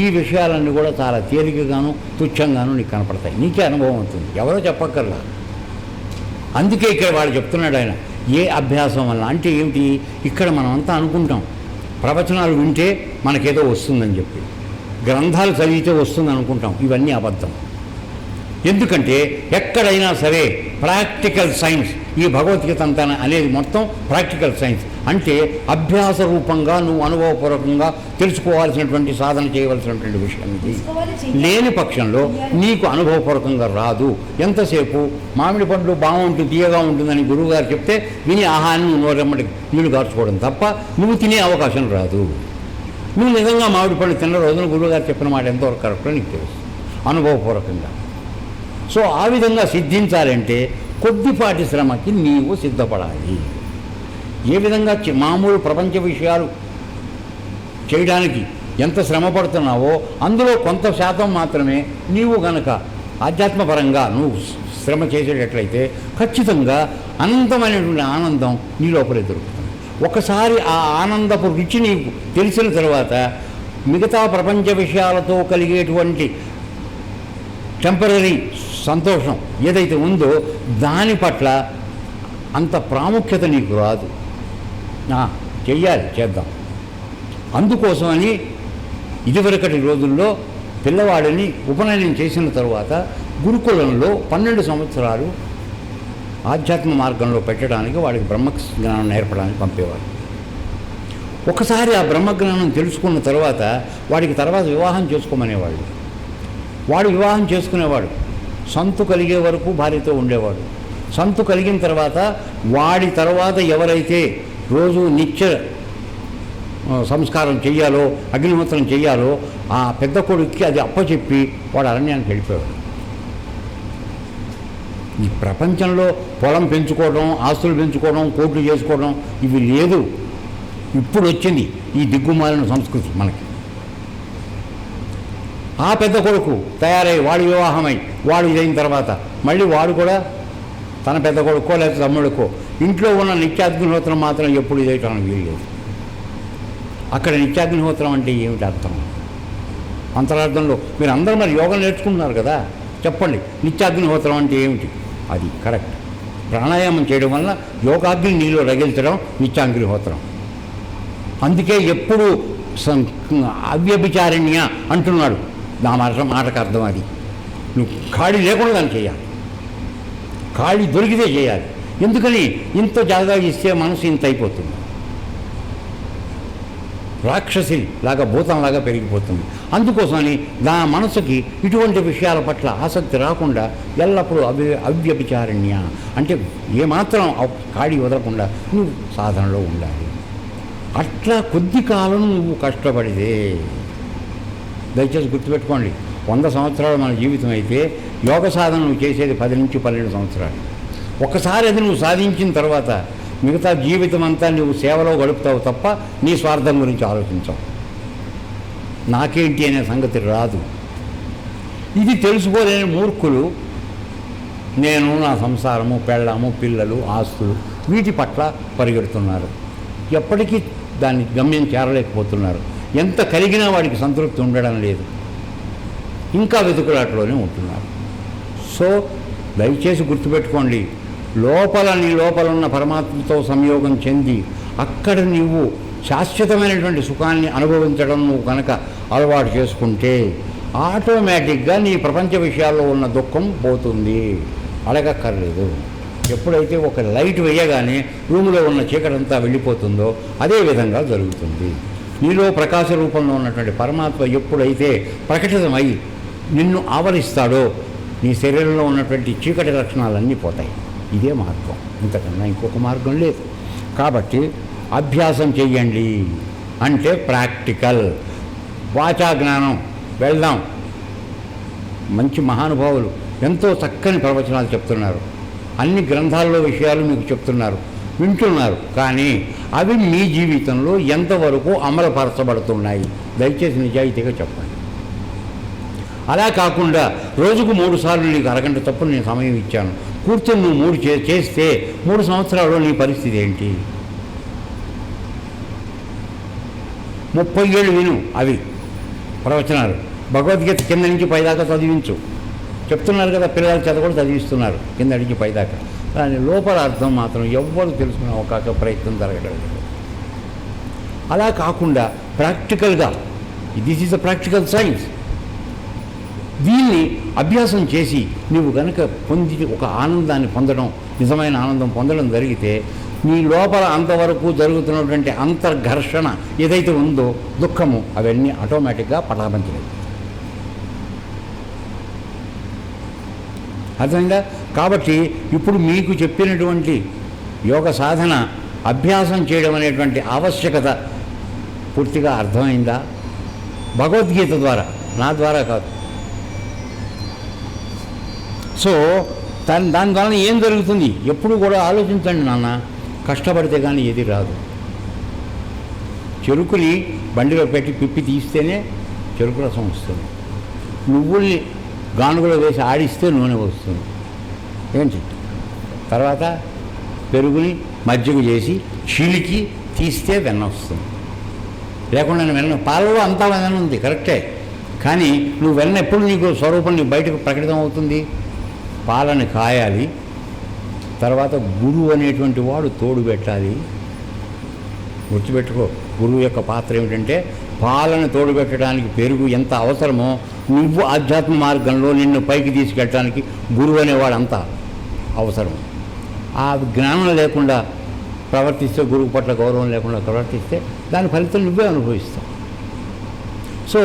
ఈ విషయాలన్నీ కూడా చాలా తేలికగాను తుచ్చంగాను నీకు కనపడతాయి, నీకే అనుభవం అవుతుంది, ఎవరో చెప్పక్కర్లా. అందుకే ఇక్కడ వాడు చెప్తున్నాడు ఆయన, ఏ అభ్యాసం వల్ల అంటే ఏమిటి, ఇక్కడ మనం అంతా అనుకుంటాం ప్రవచనాలు వింటే మనకేదో వస్తుందని చెప్పి, గ్రంథాలు చదివితే వస్తుంది అనుకుంటాం, ఇవన్నీ అబద్ధం. ఎందుకంటే ఎక్కడైనా సరే ప్రాక్టికల్ సైన్స్, ఈ భగవద్గీత అంతా అనేది మొత్తం ప్రాక్టికల్ సైన్స్, అంటే అభ్యాస రూపంగా నువ్వు అనుభవపూర్వకంగా తెలుసుకోవాల్సినటువంటి సాధన చేయవలసినటువంటి విషయం ఇది. లేని పక్షంలో నీకు అనుభవపూర్వకంగా రాదు. ఎంతసేపు మామిడి పండ్లు బాగుంటుంది తీయగా ఉంటుందని గురువుగారు చెప్తే విని ఆహాన్ని నోరెమ్మడి నీళ్లు గార్చుకోవడం తప్ప నువ్వు తినే అవకాశం రాదు. నువ్వు నిజంగా మామిడి పళ్ళు తిన్న రోజున గురువుగారు చెప్పిన మాట ఎంతవరకు కరెక్టో నీకు తెలుసు అనుభవపూర్వకంగా. సో ఆ విధంగా సిద్ధించాలంటే కొద్దిపాటి శ్రమకి నీవు సిద్ధపడాలి. ఏ విధంగా మామూలు ప్రపంచ విషయాలు చేయడానికి ఎంత శ్రమ పడుతున్నావో అందులో కొంత శాతం మాత్రమే నీవు గనక ఆధ్యాత్మపరంగా నువ్వు శ్రమ చేసేటట్లయితే ఖచ్చితంగా అనంతమైనటువంటి ఆనందం నీ లోపలే దొరుకుతుంది. ఒకసారి ఆ ఆనందపు రుచి నీకు తెలిసిన తర్వాత మిగతా ప్రపంచ విషయాలతో కలిగేటువంటి టెంపరీ సంతోషం ఏదైతే ఉందో దాని పట్ల అంత ప్రాముఖ్యత నీకు రాదు. చెయ్యాలి, చేద్దాం. అందుకోసమని ఇదివరకటి రోజుల్లో పిల్లవాడిని ఉపనయనం చేసిన తర్వాత గురుకులంలో 12 సంవత్సరాలు ఆధ్యాత్మ మార్గంలో పెట్టడానికి వాడికి బ్రహ్మజ్ఞానం నేర్పడానికి పంపేవాడు. ఒకసారి ఆ బ్రహ్మజ్ఞానం తెలుసుకున్న తర్వాత వాడికి తర్వాత వివాహం చేసుకోమనేవాళ్ళు. వాడు వివాహం చేసుకునేవాడు, సంతు కలిగే వరకు భార్యతో ఉండేవాడు. సంతు కలిగిన తర్వాత వాడి తర్వాత ఎవరైతే రోజు నిత్య సంస్కారం చెయ్యాలో అగ్నిహోత్రం చెయ్యాలో ఆ పెద్ద కొడుక్కి అది అప్పచెప్పి వాడు అరణ్యానికి వెళ్ళిపోయాడు. ఈ ప్రపంచంలో పొలం పెంచుకోవడం, ఆస్తులు పెంచుకోవడం, కోట్లు చేసుకోవడం ఇవి లేదు. ఇప్పుడు వచ్చింది ఈ దిగ్గుమాలిన సంస్కృతి మనకి. ఆ పెద్ద కొడుకు తయారై వాడు వివాహమై వాడు ఇదైన తర్వాత మళ్ళీ వాడు కూడా తన పెద్ద కొడుకో లేకపోతే తమ్ముడికో ఇంట్లో ఉన్న నిత్యాగ్నిహోత్రం మాత్రం ఎప్పుడు ఇదైతే వీల్లేదు. అక్కడ నిత్యాగ్నిహోత్రం అంటే ఏమిటి అర్థం? అంతరార్థంలో మీరు అందరూ మరి యోగం నేర్చుకుంటున్నారు కదా, చెప్పండి నిత్యాగ్నిహోత్రం అంటే ఏమిటి? అది కరెక్ట్. ప్రాణాయామం చేయడం వల్ల యోగాగ్ని నీలో రగిల్చడం నిత్యాగ్నిహోత్రం. అందుకే ఎప్పుడు అవ్యభిచారిణ్య అంటున్నాడు. నా మాటకు అర్థం అది. నువ్వు ఖాళీ లేకుండా దాన్ని చేయాలి, ఖాళీ దొరికితే చేయాలి. ఎందుకని ఇంత జాగా ఇస్తే మనసు ఇంత అయిపోతుంది, రాక్షసి లాగా భూతంలాగా పెరిగిపోతుంది. అందుకోసమని నా మనసుకి ఇటువంటి విషయాల పట్ల ఆసక్తి రాకుండా ఎల్లప్పుడూ అవ్యభిచారిణ్య అంటే ఏమాత్రం ఖాళీ వదలకుండా నువ్వు సాధనలో ఉండాలి. అట్లా కొద్ది కాలం నువ్వు కష్టపడితే, దయచేసి గుర్తుపెట్టుకోండి, 100 సంవత్సరాలు మన జీవితం అయితే యోగ సాధన నువ్వు చేసేది 10 నుంచి 12 సంవత్సరాలు. ఒకసారి అది నువ్వు సాధించిన తర్వాత మిగతా జీవితం అంతా నువ్వు సేవలో గడుపుతావు తప్ప నీ స్వార్థం గురించి ఆలోచించవు. నాకేంటి అనే సంగతి రాదు. ఇది తెలుసుకోలేని మూర్ఖులు నేను నా సంసారము, పెళ్ళాము, పిల్లలు, ఆస్తులు వీటి పట్ల పరిగెడుతున్నారు. ఎప్పటికీ దాన్ని గమ్యం చేరలేకపోతున్నారు. ఎంత కలిగినా వాడికి సంతృప్తి ఉండడం లేదు, ఇంకా వెతుకులాటలోనే ఉంటున్నారు. సో దయచేసి గుర్తుపెట్టుకోండి, నీ లోపల ఉన్న పరమాత్మతో సంయోగం చెంది అక్కడ నీవు శాశ్వతమైనటువంటి సుఖాన్ని అనుభవించడం నువ్వు కనుక అలవాటు చేసుకుంటే ఆటోమేటిక్గా నీ ప్రపంచ విషయాల్లో ఉన్న దుఃఖం పోతుంది, అడగక్కర్లేదు. ఎప్పుడైతే ఒక లైట్ వేయగానే రూములో ఉన్న చీకటంతా వెళ్ళిపోతుందో అదే విధంగా జరుగుతుంది. నీలో ప్రకాశ రూపంలో ఉన్నటువంటి పరమాత్మ ఎప్పుడైతే ప్రకటితమై నిన్ను ఆవరిస్తాడో నీ శరీరంలో ఉన్నటువంటి చీకటి లక్షణాలన్నీ పోతాయి. ఇదే మార్గం, ఇంతకన్నా ఇంకొక మార్గం లేదు. కాబట్టి అభ్యాసం చెయ్యండి అంటే ప్రాక్టికల్. వాచా జ్ఞానం వెళ్దాం. మంచి మహానుభావులు ఎంతో చక్కని ప్రవచనాలు చెప్తున్నారు, అన్ని గ్రంథాల్లో విషయాలు మీకు చెప్తున్నారు, వింటున్నారు. కానీ అవి మీ జీవితంలో ఎంతవరకు అమలుపరచబడుతున్నాయి? దయచేసి నిజాయితీగా చెప్పండి. అలా కాకుండా రోజుకు 3 సార్లు నీకు అరగంట తప్పులు నేను సమయం ఇచ్చాను, కూర్చొని నువ్వు 3 చేస్తే 3 సంవత్సరాల్లో నీ పరిస్థితి ఏంటి? 30 ఏళ్ళు విను అవి ప్రవచనాలు. భగవద్గీత కింద నుంచి పైదాకా చదివించు. చెప్తున్నారు కదా, పిల్లలు చదవడం చదివిస్తున్నారు కింద నుంచి పైదాకా. దాని లోపల అర్థం మాత్రం ఎవ్వరు తెలుసుకునే అవకాశం ప్రయత్నం జరగడం లేదు. అలా కాకుండా ప్రాక్టికల్గా, this is a practical science, దీన్ని అభ్యాసం చేసి నువ్వు కనుక ఒక ఆనందాన్ని పొందడం, నిజమైన ఆనందం పొందడం జరిగితే నీ లోపల అంతవరకు జరుగుతున్నటువంటి అంతర్ఘర్షణ ఏదైతే ఉందో, దుఃఖము, అవన్నీ ఆటోమేటిక్గా పటాపంచలేదు. అర్థంగా? కాబట్టి ఇప్పుడు మీకు చెప్పినటువంటి యోగ సాధన అభ్యాసం చేయడం అనేటువంటి ఆవశ్యకత పూర్తిగా అర్థమైందా? భగవద్గీత ద్వారా, నా ద్వారా కాదు. సో దాని వలన ఏం జరుగుతుంది ఎప్పుడు కూడా ఆలోచించండి నాన్న. కష్టపడితే కానీ ఏది రాదు. చెరుకుని బండిలో పెట్టి పిప్పి తీస్తేనే చెరుకు రసం వస్తుంది. నువ్వుల్ని గానుగలో వేసి ఆడిస్తే నూనె వస్తుంది. ఏంటి? తర్వాత పెరుగుని మజ్జిగ చేసి చీలికి తీస్తే వెన్న వస్తుంది. లేకుండా వెన్న, పాలలో అంతా వెన్న ఉంది కరెక్టే, కానీ నువ్వు వెన్న ఎప్పుడు నీకు స్వరూపం నీ బయటకు ప్రకటితం అవుతుంది? పాలని కాయాలి, తర్వాత గురువు అనేటువంటి వాడు తోడు పెట్టాలి. గుర్తుపెట్టుకో, గురువు యొక్క పాత్ర ఏమిటంటే పాలను తోడు పెట్టడానికి పెరుగు ఎంత అవసరమో, నువ్వు ఆధ్యాత్మ మార్గంలో నిన్ను పైకి తీసుకెళ్ళడానికి గురువు అనేవాడు అంత అవసరం. ఆ జ్ఞానం లేకుండా ప్రవర్తిస్తే, గురువు పట్ల గౌరవం లేకుండా ప్రవర్తిస్తే దాని ఫలితం నువ్వే అనుభవిస్తావు. సో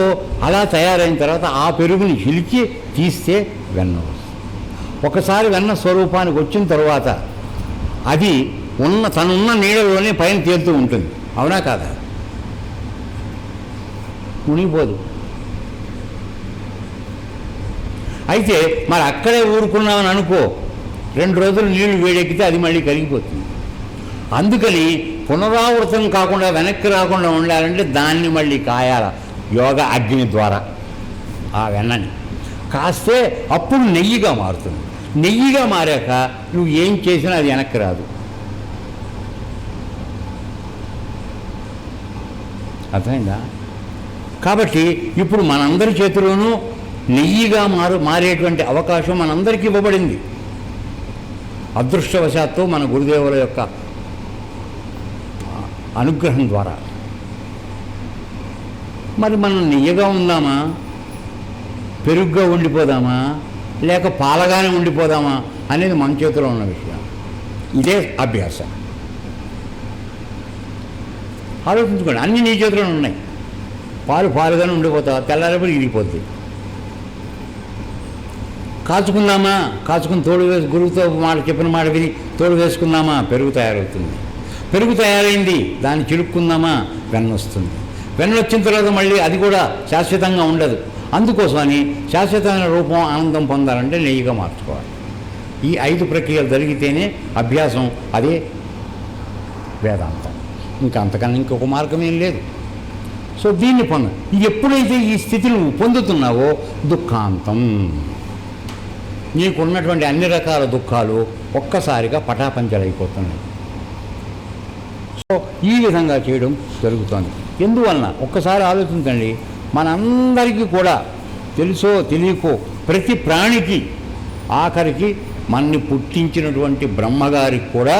అలా తయారైన తర్వాత ఆ పెరుగుని చిలికి తీస్తే వెన్న వస్తుంది. ఒకసారి వెన్న స్వరూపానికి వచ్చిన తర్వాత అది తనున్న నీడలోనే పైన తేలుతూ ఉంటుంది. అవునా కాదా? మునిగిపోదు. అయితే మరి అక్కడే ఊరుకున్నామని అనుకో, 2 రోజులు నీళ్లు వేడెక్కితే అది మళ్ళీ కరిగిపోతుంది. అందుకని పునరావృతం కాకుండా, వెనక్కి రాకుండా ఉండాలంటే దాన్ని మళ్ళీ కాయాల యోగ అగ్ని ద్వారా. ఆ వెన్నని కాస్తే అప్పుడు నెయ్యిగా మారుతుంది. నెయ్యిగా మారాక నువ్వు ఏం చేసినా అది వెనక్కి రాదు. అర్థమైందా? కాబట్టి ఇప్పుడు మనందరి చేతిలోనూ నెయ్యిగా మారేటువంటి అవకాశం మనందరికీ ఇవ్వబడింది. అదృష్టవశాత్తు మన గురుదేవుల యొక్క అనుగ్రహం ద్వారా. మరి మనం నెయ్యిగా ఉందామా, పెరుగుగా ఉండిపోదామా, లేక పాలగానే ఉండిపోదామా అనేది మన చేతిలో ఉన్న విషయం. ఇదే అభ్యాసం. ఆలోచించుకోండి, అన్నీ నీ చేతిలో ఉన్నాయి. పాలుగానే ఉండిపోతావా, తెల్లారేపు ఇరిగిపోద్ది. కాచుకుందామా, కాచుకుని తోడు వేసి గురువుతో చెప్పిన మాట విని తోడు వేసుకుందామా, పెరుగు తయారవుతుంది. పెరుగు తయారైంది, దాన్ని చిలుక్కుందామా, వెన్న వస్తుంది. వెన్న వచ్చిన తర్వాత మళ్ళీ అది కూడా శాశ్వతంగా ఉండదు. అందుకోసమని శాశ్వతమైన రూపం, ఆనందం పొందాలంటే నెయ్యిగా మార్చుకోవాలి. ఈ 5 ప్రక్రియలు జరిగితేనే అభ్యాసం. అదే వేదాంతం. ఇంకా అంతకన్నా ఇంకొక మార్గం ఏం లేదు. సో దీన్ని ఇది ఎప్పుడైతే ఈ స్థితిని నువ్వు పొందుతున్నావో దుఃఖాంతం, నీకున్నటువంటి అన్ని రకాల దుఃఖాలు ఒక్కసారిగా పటాపంచలైపోతున్నాయి. సో ఈ విధంగా చేయడం జరుగుతుంది. ఎందువలన ఒక్కసారి ఆలోచించండి. మనందరికీ కూడా తెలుసో తెలియకో ప్రతి ప్రాణికి, ఆఖరికి మనని పుట్టించినటువంటి బ్రహ్మగారికి కూడా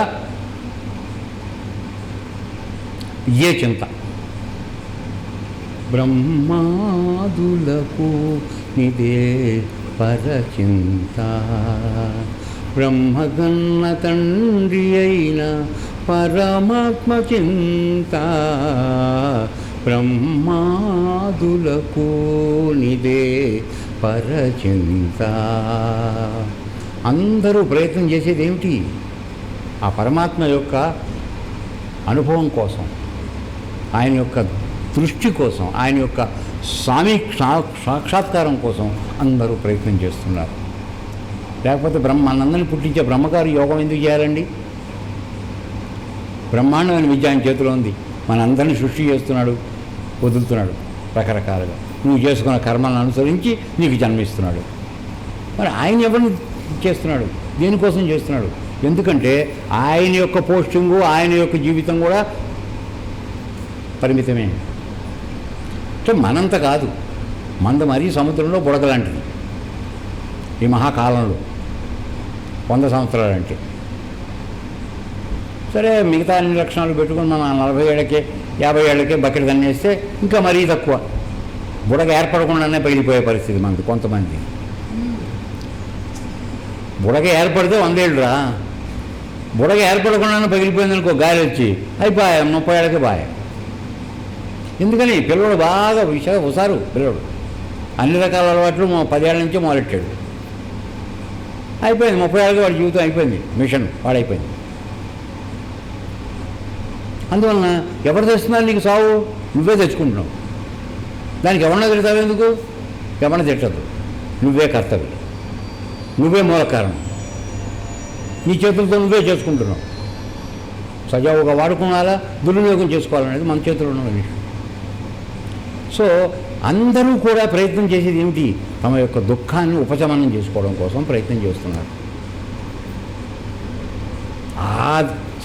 ఏ చింత. బ్రహ్మాదులకు నిదే పరచింత, బ్రహ్మగన్న తండ్రి అయిన పరమాత్మ చింత, బ్రహ్మాదులకు నిదే పరచింత. అందరూ ప్రయత్నం చేసేది ఏమిటి? ఆ పరమాత్మ యొక్క అనుభవం కోసం, ఆయన యొక్క దృష్టి కోసం, ఆయన యొక్క సాక్షాత్కారం కోసం అందరూ ప్రయత్నం చేస్తున్నారు. లేకపోతే మనందరినీ పుట్టించే బ్రహ్మగారు యోగం ఎందుకు చేయాలండి? బ్రహ్మాండమైన విద్య ఆయన చేతిలో ఉంది. మనందరినీ సృష్టి చేస్తున్నాడు, వదులుతున్నాడు రకరకాలుగా. నువ్వు చేసుకున్న కర్మలను అనుసరించి నీకు జన్మిస్తున్నాడు. మరి ఆయన ఎవరిని చేస్తున్నాడు? దేనికోసం చేస్తున్నాడు? ఎందుకంటే ఆయన యొక్క పోస్టింగు, ఆయన యొక్క జీవితం కూడా పరిమితమే. అంటే మనంత కాదు, మంద మరీ సముద్రంలో బుడగలాంటిది ఈ మహాకాలంలో 100 సంవత్సరాలు అంటే. సరే, మిగతా అన్ని లక్షణాలు పెట్టుకుని మనం 40 ఏళ్ళకే 50 ఏళ్ళకే బకెట్ తన్నేస్తే ఇంకా మరీ తక్కువ, బుడగ ఏర్పడకుండానే పగిలిపోయే పరిస్థితి మనది. కొంతమంది బుడగ ఏర్పడితే 100 ఏళ్ళురా, బుడగ ఏర్పడకుండానే పగిలిపోయింది అనుకో, గాలి వచ్చి అయిపోయా 30 ఏళ్ళకే బాయ్. ఎందుకని పిల్లడు బాగా హుషారు, పిల్లడు అన్ని రకాల అలవాట్లు 10 ఏళ్ళ నుంచే మొదలెట్టాడు, అయిపోయింది 30 ఏళ్ళకి వాడి జీవితం అయిపోయింది, మిషన్ వాడైపోయింది. అందువలన ఎవరు తెస్తున్నారు నీకు సావు? నువ్వే తెచ్చుకుంటున్నావు. దానికి ఎవరన్నా తిడతావు ఎందుకు? ఎవరన్నా తిట్టద్దు, నువ్వే కర్తవ్యం, నువ్వే మూల కారణం, నీ చేతులతో నువ్వే చేసుకుంటున్నావు. సజావుగా వాడుకోవాలా, దుర్వినియోగం చేసుకోవాలనేది మన చేతుల్లో ఉన్న విషయం. సో అందరూ కూడా ప్రయత్నం చేసేది ఏమిటి? తమ యొక్క దుఃఖాన్ని ఉపశమనం చేసుకోవడం కోసం ప్రయత్నం చేస్తున్నారు. ఆ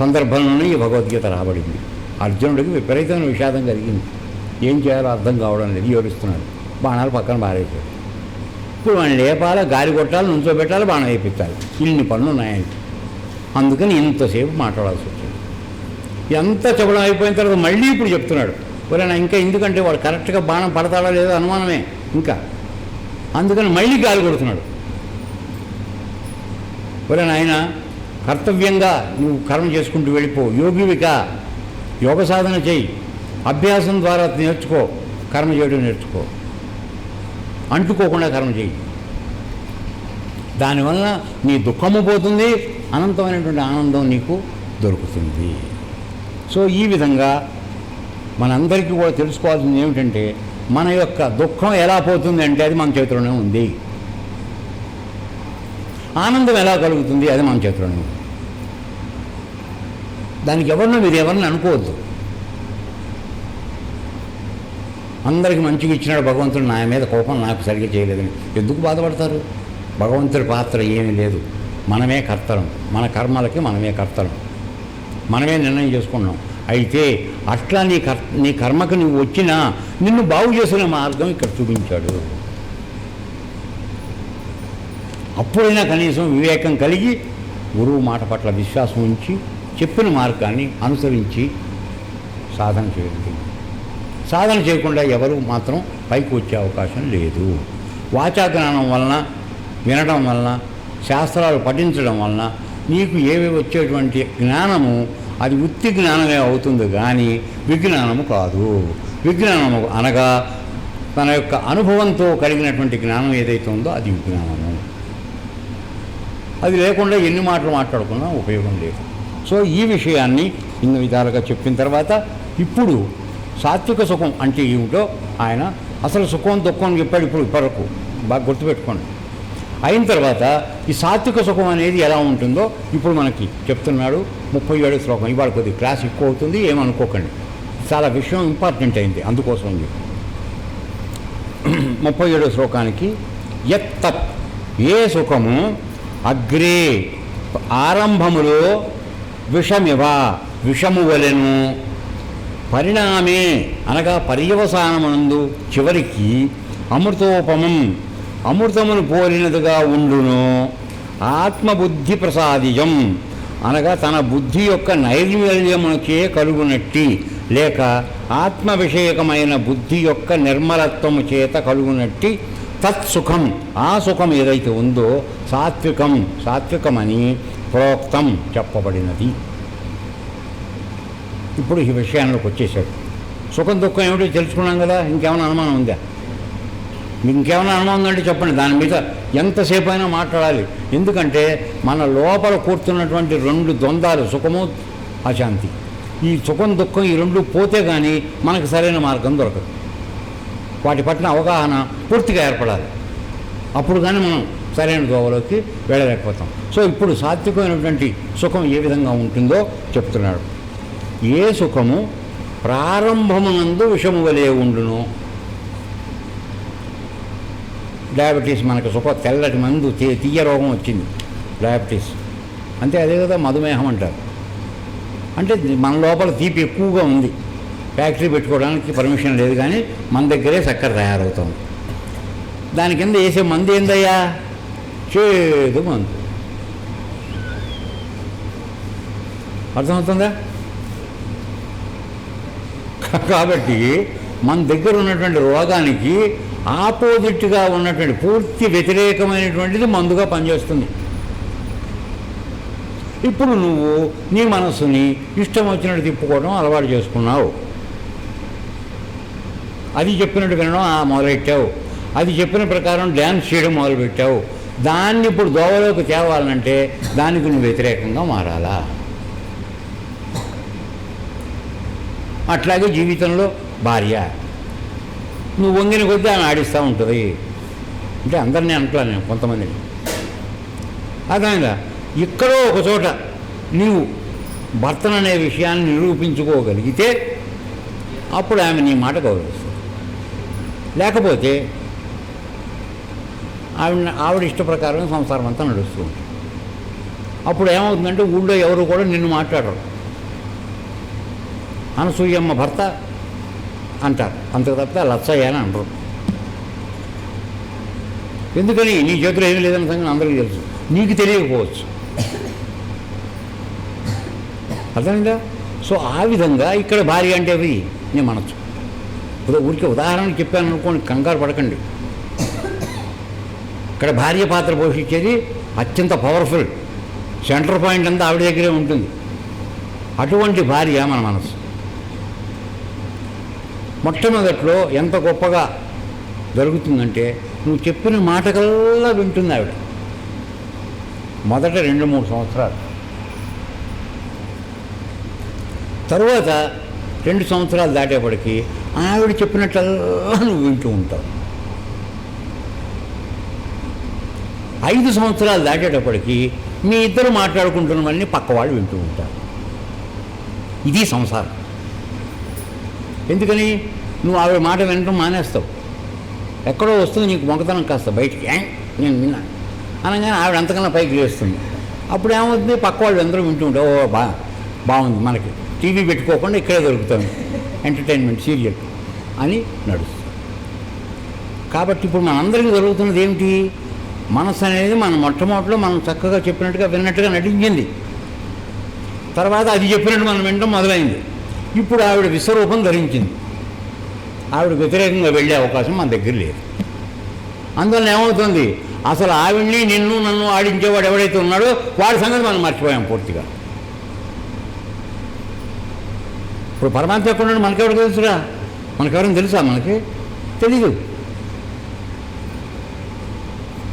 సందర్భంలోనే ఈ భగవద్గీత రాబడింది. అర్జునుడికి విపరీతమైన విషాదం కలిగింది, ఏం చేయాలో అర్థం కావడం లేదు, ఏడుస్తున్నాడు. బాణాలు పక్కన బారేశాడు. ఇప్పుడు వాడిని లేపాలి, గాలి కొట్టాలి, నుంచోబెట్టాలి, బాణం వేయించాలి, ఇన్ని పనులు ఉన్నాయండి. అందుకని ఇంతసేపు మాట్లాడాల్సి వచ్చింది. ఎంత చెప్పడం అయిపోయిన తర్వాత మళ్ళీ ఇప్పుడు చెప్తున్నాడు, ఎవరైనా ఇంకా, ఎందుకంటే వాడు కరెక్ట్గా బాణం పడతాడా లేదో అనుమానమే ఇంకా, అందుకని మళ్ళీ గాలి కొడుతున్నాడు. ఎవరైనా ఆయన కర్తవ్యంగా నువ్వు కర్మ చేసుకుంటూ వెళ్ళిపో, యోగివిక, యోగ సాధన చేయి, అభ్యాసం ద్వారా నేర్చుకో, కర్మ చేయడం నేర్చుకో, అంటుకోకుండా కర్మ చేయి. దానివల్ల నీ దుఃఖము పోతుంది, అనంతమైనటువంటి ఆనందం నీకు దొరుకుతుంది. సో ఈ విధంగా మనందరికీ కూడా తెలుసుకోవాల్సింది ఏమిటంటే, మన యొక్క దుఃఖం ఎలా పోతుంది అంటే అది మన చేతిలోనే ఉంది. ఆనందం ఎలా కలుగుతుంది అది మన చేతిలోనే ఉంది. దానికి మీరు ఎవరిని అనుకోవద్దు. అందరికీ మంచిగా ఇచ్చినాడు భగవంతుడు, నా మీద కోపం నాకు సరిగ్గా చేయలేదని ఎందుకు బాధపడతారు? భగవంతుడి పాత్ర ఏమీ లేదు, మనమే కర్తలం, మన కర్మలకి మనమే కర్తలం, మనమే నిర్ణయం చేసుకున్నాం. అయితే అట్లా నీ కర్మకు నువ్వు వచ్చినా నిన్ను బాగు చేసిన మార్గం ఇక్కడ చూపించాడు. అప్పుడైనా కనీసం వివేకం కలిగి గురువు మాట పట్ల విశ్వాసం ఉంచి చెప్పిన మార్గాన్ని అనుసరించి సాధన చేయండి. సాధన చేయకుండా ఎవరు మాత్రం పైకి వచ్చే అవకాశం లేదు. వాచా జ్ఞానం వలన, వినడం వలన, శాస్త్రాలు పఠించడం వలన నీకు ఏవి వచ్చేటువంటి జ్ఞానము అది ఉత్తి జ్ఞానమే అవుతుంది కానీ విజ్ఞానము కాదు. విజ్ఞానము అనగా తన యొక్క అనుభవంతో కలిగినటువంటి జ్ఞానం ఏదైతే ఉందో అది విజ్ఞానము. అది లేకుండా ఎన్ని మాటలు మాట్లాడుకున్నా ఉపయోగం లేదు. సో ఈ విషయాన్ని ఇన్ని విధాలుగా చెప్పిన తర్వాత ఇప్పుడు సాత్విక సుఖం అంటే ఏమిటో ఆయన అసలు సుఖం దుఃఖం చెప్పాడు. ఇప్పుడు ఇప్పటివరకు బాగా గుర్తుపెట్టుకోండి. అయిన తర్వాత ఈ సాత్విక సుఖం అనేది ఎలా ఉంటుందో ఇప్పుడు మనకి చెప్తున్నాడు. 37 శ్లోకం. ఇవాళ కొద్దిగా క్లాస్ ఎక్కువ అవుతుంది, ఏమనుకోకండి, చాలా విషయం ఇంపార్టెంట్ అయింది, అందుకోసం 37 శ్లోకానికి యత్తత్ ఏ సుఖము అగ్రే ఆరంభములో విషమివ విషము వలెను పరిణామే అనగా పర్యవసానమునందు చివరికి అమృతోపమం అమృతమును పోలినదిగా ఉండును. ఆత్మబుద్ధి ప్రసాదిజం అనగా తన బుద్ధి యొక్క నైర్మల్యమునకే కలుగునట్టి లేక ఆత్మ విషయకమైన బుద్ధి యొక్క నిర్మలత్వము చేత కలుగునట్టి తత్సుఖం ఆ సుఖం ఏదైతే ఉందో సాత్వికమని ప్రోక్తం చెప్పబడినది. ఇప్పుడు ఈ విషయాల్లోకి వచ్చేసాడు. సుఖం దుఃఖం ఏమిటో తెలుసుకున్నాం కదా, ఇంకేమైనా అనుమానం ఉందా? మీకు ఇంకేమైనా అనుమానం ఉందంటే చెప్పండి. దాని మీద ఎంతసేపు అయినా మాట్లాడాలి. ఎందుకంటే మన లోపల కూర్చున్నటువంటి 2 ద్వంద్వాలు, సుఖము అశాంతి, ఈ సుఖం దుఃఖం ఈ 2 పోతే కానీ మనకు సరైన మార్గం దొరకదు. వాటి పట్ల అవగాహన పూర్తిగా ఏర్పడాలి. అప్పుడు కానీ మనం సరైన దోవలోకి వెళ్ళలేకపోతాం. సో ఇప్పుడు సాత్వికమైనటువంటి సుఖం ఏ విధంగా ఉంటుందో చెప్తున్నాడు. ఏ సుఖము ప్రారంభమునందు విషము వలె ఉండును. డయాబెటీస్ మనకు సుఖం, తెల్లటి మందు, తీయ రోగం వచ్చింది, డయాబెటీస్. అంతే, అదే కదా మధుమేహం అంటారు. అంటే మన లోపల తీపి ఎక్కువగా ఉంది, ఫ్యాక్టరీ పెట్టుకోవడానికి పర్మిషన్ లేదు, కానీ మన దగ్గరే చక్కెర తయారవుతుంది. దాని కింద వేసే మందు ఏందయ్యా? చేదు మందు. అర్థమవుతుందా? కాబట్టి మన దగ్గర ఉన్నటువంటి రోగానికి ఆపోజిట్గా ఉన్నటువంటి పూర్తి వ్యతిరేకమైనటువంటిది మందుగా పనిచేస్తుంది. ఇప్పుడు నువ్వు నీ మనస్సుని ఇష్టం వచ్చినట్టు తిప్పుకోవడం అలవాటు చేసుకున్నావు. అది చెప్పినట్టు వినడం మొదలెట్టావు. అది చెప్పిన ప్రకారం డ్యాన్స్ చేయడం మొదలుపెట్టావు. దాన్ని ఇప్పుడు దోవలోకి తేవాలంటే దానికి నువ్వు వ్యతిరేకంగా మారాలా? అట్లాగే జీవితంలో భార్య, నువ్వు వంగిన కొద్దీ ఆమె ఆడిస్తూ ఉంటుంది. అంటే అందరినీ అంటలా నేను, కొంతమందిని. అర్థమైందా? ఎక్కడో ఒక చోట నీవు భర్తననే విషయాన్ని నిరూపించుకోగలిగితే అప్పుడు ఆమె నీ మాట గౌరవిస్తుంది. లేకపోతే ఆవిడ ఇష్ట ప్రకారం సంసారం అంతా నడుస్తూ ఉంటుంది. అప్పుడు ఏమవుతుందంటే ఊళ్ళో ఎవరు కూడా నిన్ను మాట్లాడరు. అనసూయమ్మ భర్త అంటారు, అంతకు తప్పితే లచ్చయ్య అని అంటారు. ఎందుకని? నీ చేతిలో ఏమీ లేదన్న సంగతి అందరికీ తెలుసు, నీకు తెలియకపోవచ్చు. అర్థమైందా? సో ఆ విధంగా ఇక్కడ భార్య అంటే అది నేను మనసు. ఊరికే ఉదాహరణకు చెప్పాను అనుకోండి, కంగారు పడకండి. ఇక్కడ భార్య పాత్ర పోషించేది అత్యంత పవర్ఫుల్, సెంటర్ పాయింట్ అంతా ఆవిడ దగ్గరే ఉంటుంది. అటువంటి భార్య మన మనసు. మొట్టమొదట్లో ఎంత గొప్పగా జరుగుతుందంటే నువ్వు చెప్పిన మాటకల్లా వింటుంది ఆవిడ. మొదట 2-3 సంవత్సరాలు, తరువాత 2 సంవత్సరాలు దాటేపటికి ఆవిడ చెప్పినట్లల్లా నువ్వు వింటూ ఉంటావు. 5 సంవత్సరాలు దాటేటప్పటికి మీ ఇద్దరు మాట్లాడుకుంటున్నవన్నీ పక్కవాళ్ళు వింటూ ఉంటారు. ఇది సంసారం. ఎందుకని? నువ్వు ఆవిడ మాట వినటం మానేస్తావు. ఎక్కడో వస్తుంది నీకు మొగతనం కాస్త బయటికి, నేను విన్నా అనగానే ఆవిడ అంతకన్నా పైకి లేస్తుంది. అప్పుడు ఏమవుతుంది? పక్క వాళ్ళు అందరూ వింటూ ఉంటావు. ఓ బాగుంది, మనకి టీవీ పెట్టుకోకుండా ఇక్కడే దొరుకుతుంది ఎంటర్టైన్మెంట్ సీరియల్ అని నడుస్తుంది. కాబట్టి ఇప్పుడు మనందరికీ జరుగుతున్నది ఏమిటి? మనసు అనేది మన మొట్టమొదటిలో మనం చక్కగా చెప్పినట్టుగా విన్నట్టుగా నటించింది. తర్వాత అది చెప్పినట్టు మనం వినడం మొదలైంది. ఇప్పుడు ఆవిడ విశ్వరూపం ధరించింది. ఆవిడ వ్యతిరేకంగా వెళ్ళే అవకాశం మన దగ్గర లేదు. అందువల్ల ఏమవుతుంది? అసలు ఆవిడ్ని నన్ను ఆడించేవాడు ఎవడైతే ఉన్నాడో వాడి సంగతి మనం మర్చిపోయాం పూర్తిగా. ఇప్పుడు పరమాత్మ ఎక్కడ ఉన్నాడు మనకెవరు తెలుసురా? మనకెవరైనా తెలుసా? మనకి తెలీదు.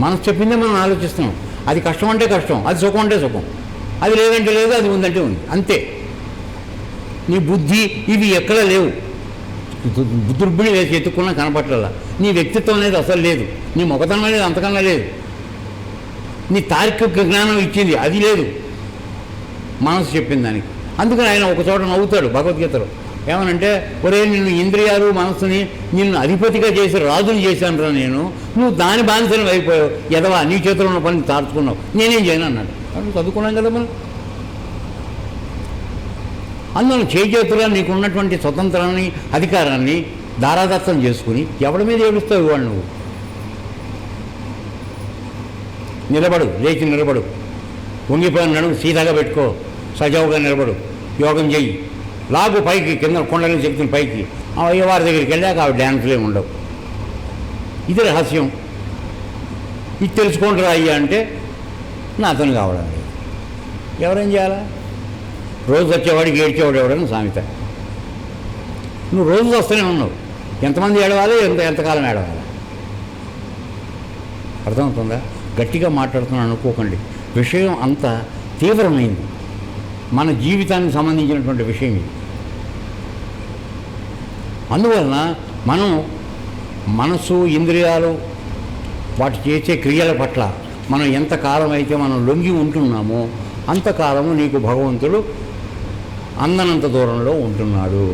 మనసు చెప్పిందే మనం ఆలోచిస్తున్నాం. అది కష్టం అంటే కష్టం, అది సుఖం అంటే సుఖం, అది లేదంటే లేదు, అది ఉందంటే ఉంది, అంతే. నీ బుద్ధి ఇవి ఎక్కడ లేవు. దుర్బిణి వేసి ఎత్తుకున్నా కనపట్ల. నీ వ్యక్తిత్వం అనేది అసలు లేదు, నీ మొగతనం అనేది అంతకన్నా లేదు, నీ తార్కిక జ్ఞానం ఇచ్చింది అది లేదు మనసు చెప్పిన దానికి. అందుకని ఆయన ఒక చోట నవ్వుతాడు భగవద్గీతలో. ఏమనంటే, ఒరే నిన్ను ఇంద్రియాలు మనసుని నిన్ను అధిపతిగా చేసి రాజుని చేశాను రా నేను, నువ్వు దాని బానిసని అయిపోయావు, ఎదవా నీ చేతిలో ఉన్న పని తార్చుకున్నావు, నేనేం చేయను అన్నాడు. చదువుకున్నాం కదా మనం. అందువల్ల చేతులా నీకున్నటువంటి స్వతంత్రాన్ని అధికారాన్ని దారాదత్తం చేసుకుని ఎవడి మీద ఏడుస్తావు ఇవాళ? నువ్వు నిలబడు, లేచి నిలబడు, వంగిపోయిన నడుము సీదాగా పెట్టుకో, సజావుగా నిలబడు, యోగం చెయ్యి, లాగు పైకి, కింద కొండలని శక్తిని పైకి. అయ్యవారి దగ్గరికి వెళ్ళాక ఆవిడ డ్యాన్సులే ఉండవు. ఇది రహస్యం. ఇది తెలుసుకుంటారా అయ్యా అంటే నాతో కావడం లేదు. ఎవరేం చేయాలా? రోజు వచ్చేవాడికి ఏడ్చేవాడు ఎవడని సామెత. నువ్వు రోజు వస్తూనే ఉన్నావు, ఎంతమంది ఏడవాలి, ఎంతకాలం ఏడవాలి? అర్థమవుతుందా? గట్టిగా మాట్లాడుతున్నాను అనుకోకండి, విషయం అంత తీవ్రమైంది, మన జీవితానికి సంబంధించినటువంటి విషయం ఇది. అందువలన మనం మనసు ఇంద్రియాలు వాటి చేసే క్రియల పట్ల మనం ఎంతకాలం అయితే మనం లొంగి ఉంటున్నామో అంతకాలము నీకు భగవంతుడు అందనంత దూరంలో ఉంటున్నాడు.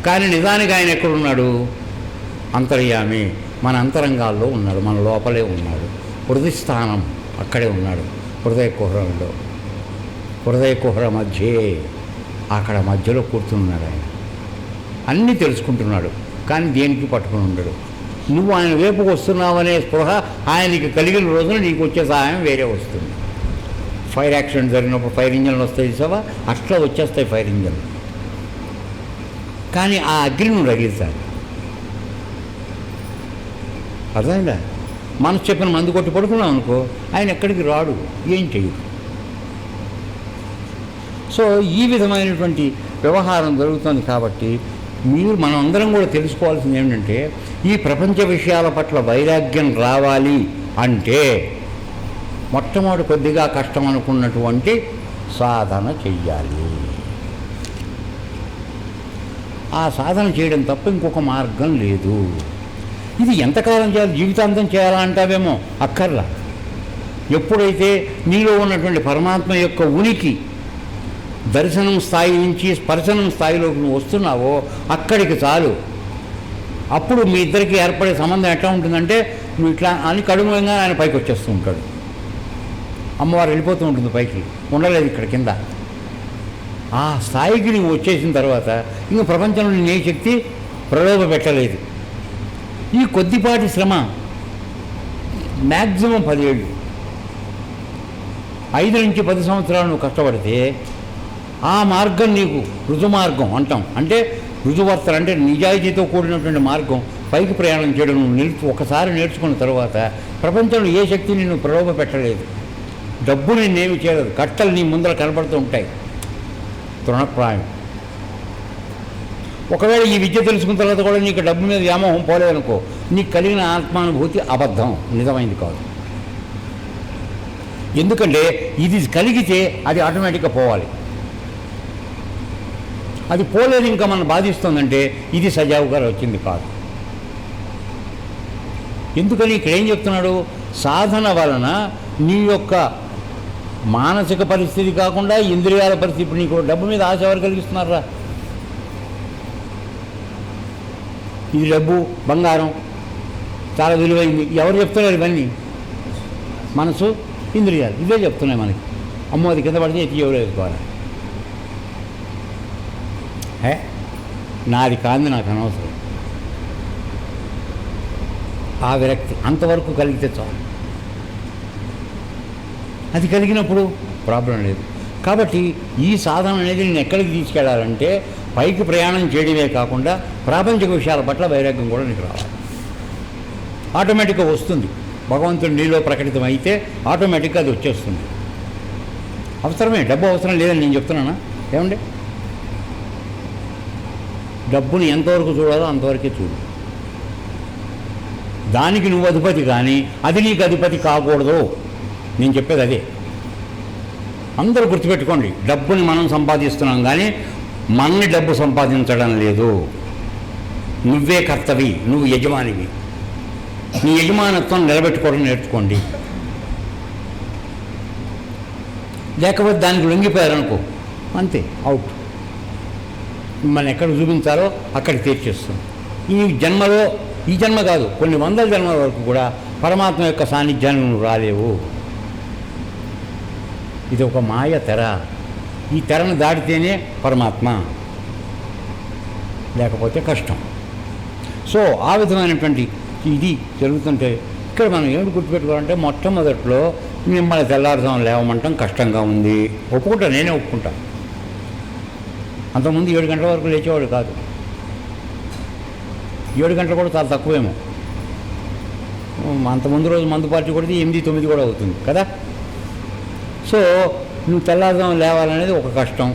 కానీ నిజానికి ఆయన ఎక్కడున్నాడు? అంతర్యామి, మన అంతరంగాల్లో ఉన్నాడు, మన లోపలే ఉన్నాడు. హృదయస్థానం అక్కడే ఉన్నాడు. హృదయ కుహరంలో, హృదయ కుహర మధ్యే, అక్కడ మధ్యలో కూర్చున్నాడు ఆయన. అన్నీ తెలుసుకుంటున్నాడు, కానీ దేనికి పట్టుకుని ఉండడు. నువ్వు ఆయన వైపుకు వస్తున్నావనే స్పృహ ఆయనకి కలిగిన రోజున నీకు వచ్చే సహాయం వేరే వస్తుంది. ఫైర్ యాక్సిడెంట్ జరిగినప్పుడు ఫైర్ ఇంజన్లు వస్తాయి చూసావా, అట్లా వచ్చేస్తాయి ఫైర్ ఇంజన్లు. కానీ ఆ అగ్ని నువ్వు రగిల్చాలి. అర్థమైందా? మనసు చెప్పిన మందు కొట్టి పడుకున్నావు అనుకో, ఆయన ఎక్కడికి రాడు, ఏం చేయడు. సో ఈ విధమైనటువంటి వ్యవహారం జరుగుతుంది. కాబట్టి మనం అందరం కూడా తెలుసుకోవాల్సింది ఏమిటంటే, ఈ ప్రపంచ విషయాల పట్ల వైరాగ్యం రావాలి అంటే మొట్టమొదటి కొద్దిగా కష్టం అనుకున్నటువంటి సాధన చెయ్యాలి. ఆ సాధన చేయడం తప్ప ఇంకొక మార్గం లేదు. ఇది ఎంతకాలం చేయాలి? జీవితాంతం చేయాలా అంటావేమో, అక్కర్లా. ఎప్పుడైతే నీలో ఉన్నటువంటి పరమాత్మ యొక్క ఉనికి దర్శనం స్థాయి నుంచి స్పర్శనం స్థాయిలోకి నువ్వు వస్తున్నావో అక్కడికి చాలు. అప్పుడు మీ ఇద్దరికి ఏర్పడే సంబంధం ఎట్లా ఉంటుందంటే, నువ్వు ఇట్లా అని కడుముగా ఆయన పైకి వచ్చేస్తూ ఉంటాడు, అమ్మవారు వెళ్ళిపోతూ ఉంటుంది పైకి, ఉండలేదు ఇక్కడ కింద. ఆ స్థాయికి నువ్వు వచ్చేసిన తర్వాత ఇంక ప్రపంచంలో నీ శక్తి ప్రలోభ పెట్టలేదు. ఈ కొద్దిపాటి శ్రమ మ్యాక్సిమం 10 ఏళ్ళు, 5 నుంచి 10 సంవత్సరాలు నువ్వు కష్టపడితే ఆ మార్గం నీకు రుజుమార్గం అంటాం. అంటే రుజువర్తన అంటే నిజాయితీతో కూడినటువంటి మార్గం, పైకి ప్రయాణం చేయడం నువ్వు ఒకసారి నేర్చుకున్న తర్వాత ప్రపంచంలో ఏ శక్తి నిన్ను ప్రలోభ పెట్టలేదు. డబ్బు నిన్నేమి చేయలేదు, కట్టలు నీ ముందర కనపడుతూ ఉంటాయి, తృణప్రాయం. ఒకవేళ ఈ విద్య తెలుసుకున్న తర్వాత కూడా నీకు డబ్బు మీద వ్యామోహం పోలేదనుకో, నీకు కలిగిన ఆత్మానుభూతి అబద్ధం, నిజమైంది కాదు. ఎందుకంటే ఇది కలిగితే అది ఆటోమేటిక్గా పోవాలి. అది పోలేదు, ఇంకా మనం బాధిస్తుందంటే ఇది సజావుగా వచ్చింది కాదు. ఎందుకని ఇక్కడ ఏం చెప్తున్నాడు? సాధన వలన నీ యొక్క మానసిక పరిస్థితి కాకుండా ఇంద్రియాల పరిస్థితి. ఇప్పుడు నీకు డబ్బు మీద ఆశ ఎవరు కలిగిస్తున్నారా? ఇది డబ్బు, బంగారం చాలా విలువైంది, ఎవరు చెప్తున్నారు ఇవన్నీ? మనసు, ఇంద్రియాలు ఇవే చెప్తున్నాయి మనకి. అమ్మో అది కింద పడితే ఎత్తి ఎవరు వేసుకోవాలి, నాది కాంది, నాకు అనవసరం. ఆ విరక్తి అంతవరకు కలిగితే చాలు. అది కలిగినప్పుడు ప్రాబ్లం లేదు. కాబట్టి ఈ సాధన అనేది నేను ఎక్కడికి తీసుకెళ్ళాలంటే పైకి ప్రయాణం చేయడమే కాకుండా ప్రాపంచిక విషయాల పట్ల వైరాగ్యం కూడా నీకు రావాలి. ఆటోమేటిక్గా వస్తుంది. భగవంతుడు నీలో ప్రకటితం అయితే ఆటోమేటిక్గా అది వచ్చేస్తుంది. అవసరమే, డబ్బు అవసరం లేదని నేను చెప్తున్నానా? ఏమండి, డబ్బుని ఎంతవరకు చూడాలో అంతవరకే చూడు. దానికి నువ్వు అధిపతి, కానీ అది నీకు అధిపతి కాకూడదు. నేను చెప్పేది అదే. అందరూ గుర్తుపెట్టుకోండి, డబ్బుని మనం సంపాదిస్తున్నాం కానీ మనని డబ్బు సంపాదించడం లేదు. నువ్వే కర్తవి, నువ్వు యజమానివి. నీ యజమానత్వం నిలబెట్టుకోవడం నేర్చుకోండి. లేకపోతే దానికి లొంగిపోయారనుకో, అంతే, అవుట్. మిమ్మల్ని ఎక్కడ చూపించాలో అక్కడికి తీర్చేస్తుంది. ఈ జన్మలో, ఈ జన్మ కాదు, కొన్ని వందల జన్మల వరకు కూడా పరమాత్మ యొక్క సాన్నిధ్యాన్ని నువ్వు రాలేవు. ఇది ఒక మాయ తెర. ఈ తెరను దాటితేనే పరమాత్మ, లేకపోతే కష్టం. సో ఆ విధమైనటువంటి ఇది జరుగుతుంటే ఇక్కడ మనం ఏమిటి గుర్తుపెట్టుకోవాలంటే, మొట్టమొదట్లో మిమ్మల్ని తెల్లారుజామున లేవమంటాం కష్టంగా ఉంది, ఒప్పుకుంటా, నేనే ఒప్పుకుంటా. అంతకుముందు 7 గంటల వరకు లేచేవాడు కాదు. 7 గంటలు కూడా చాలా తక్కువేమో. అంతకుముందు రోజు మందు పార్టీ కొడితే 8, 9 కూడా అవుతుంది కదా. సో నువ్వు తెల్లారుజామున లేవాలనేది ఒక కష్టం.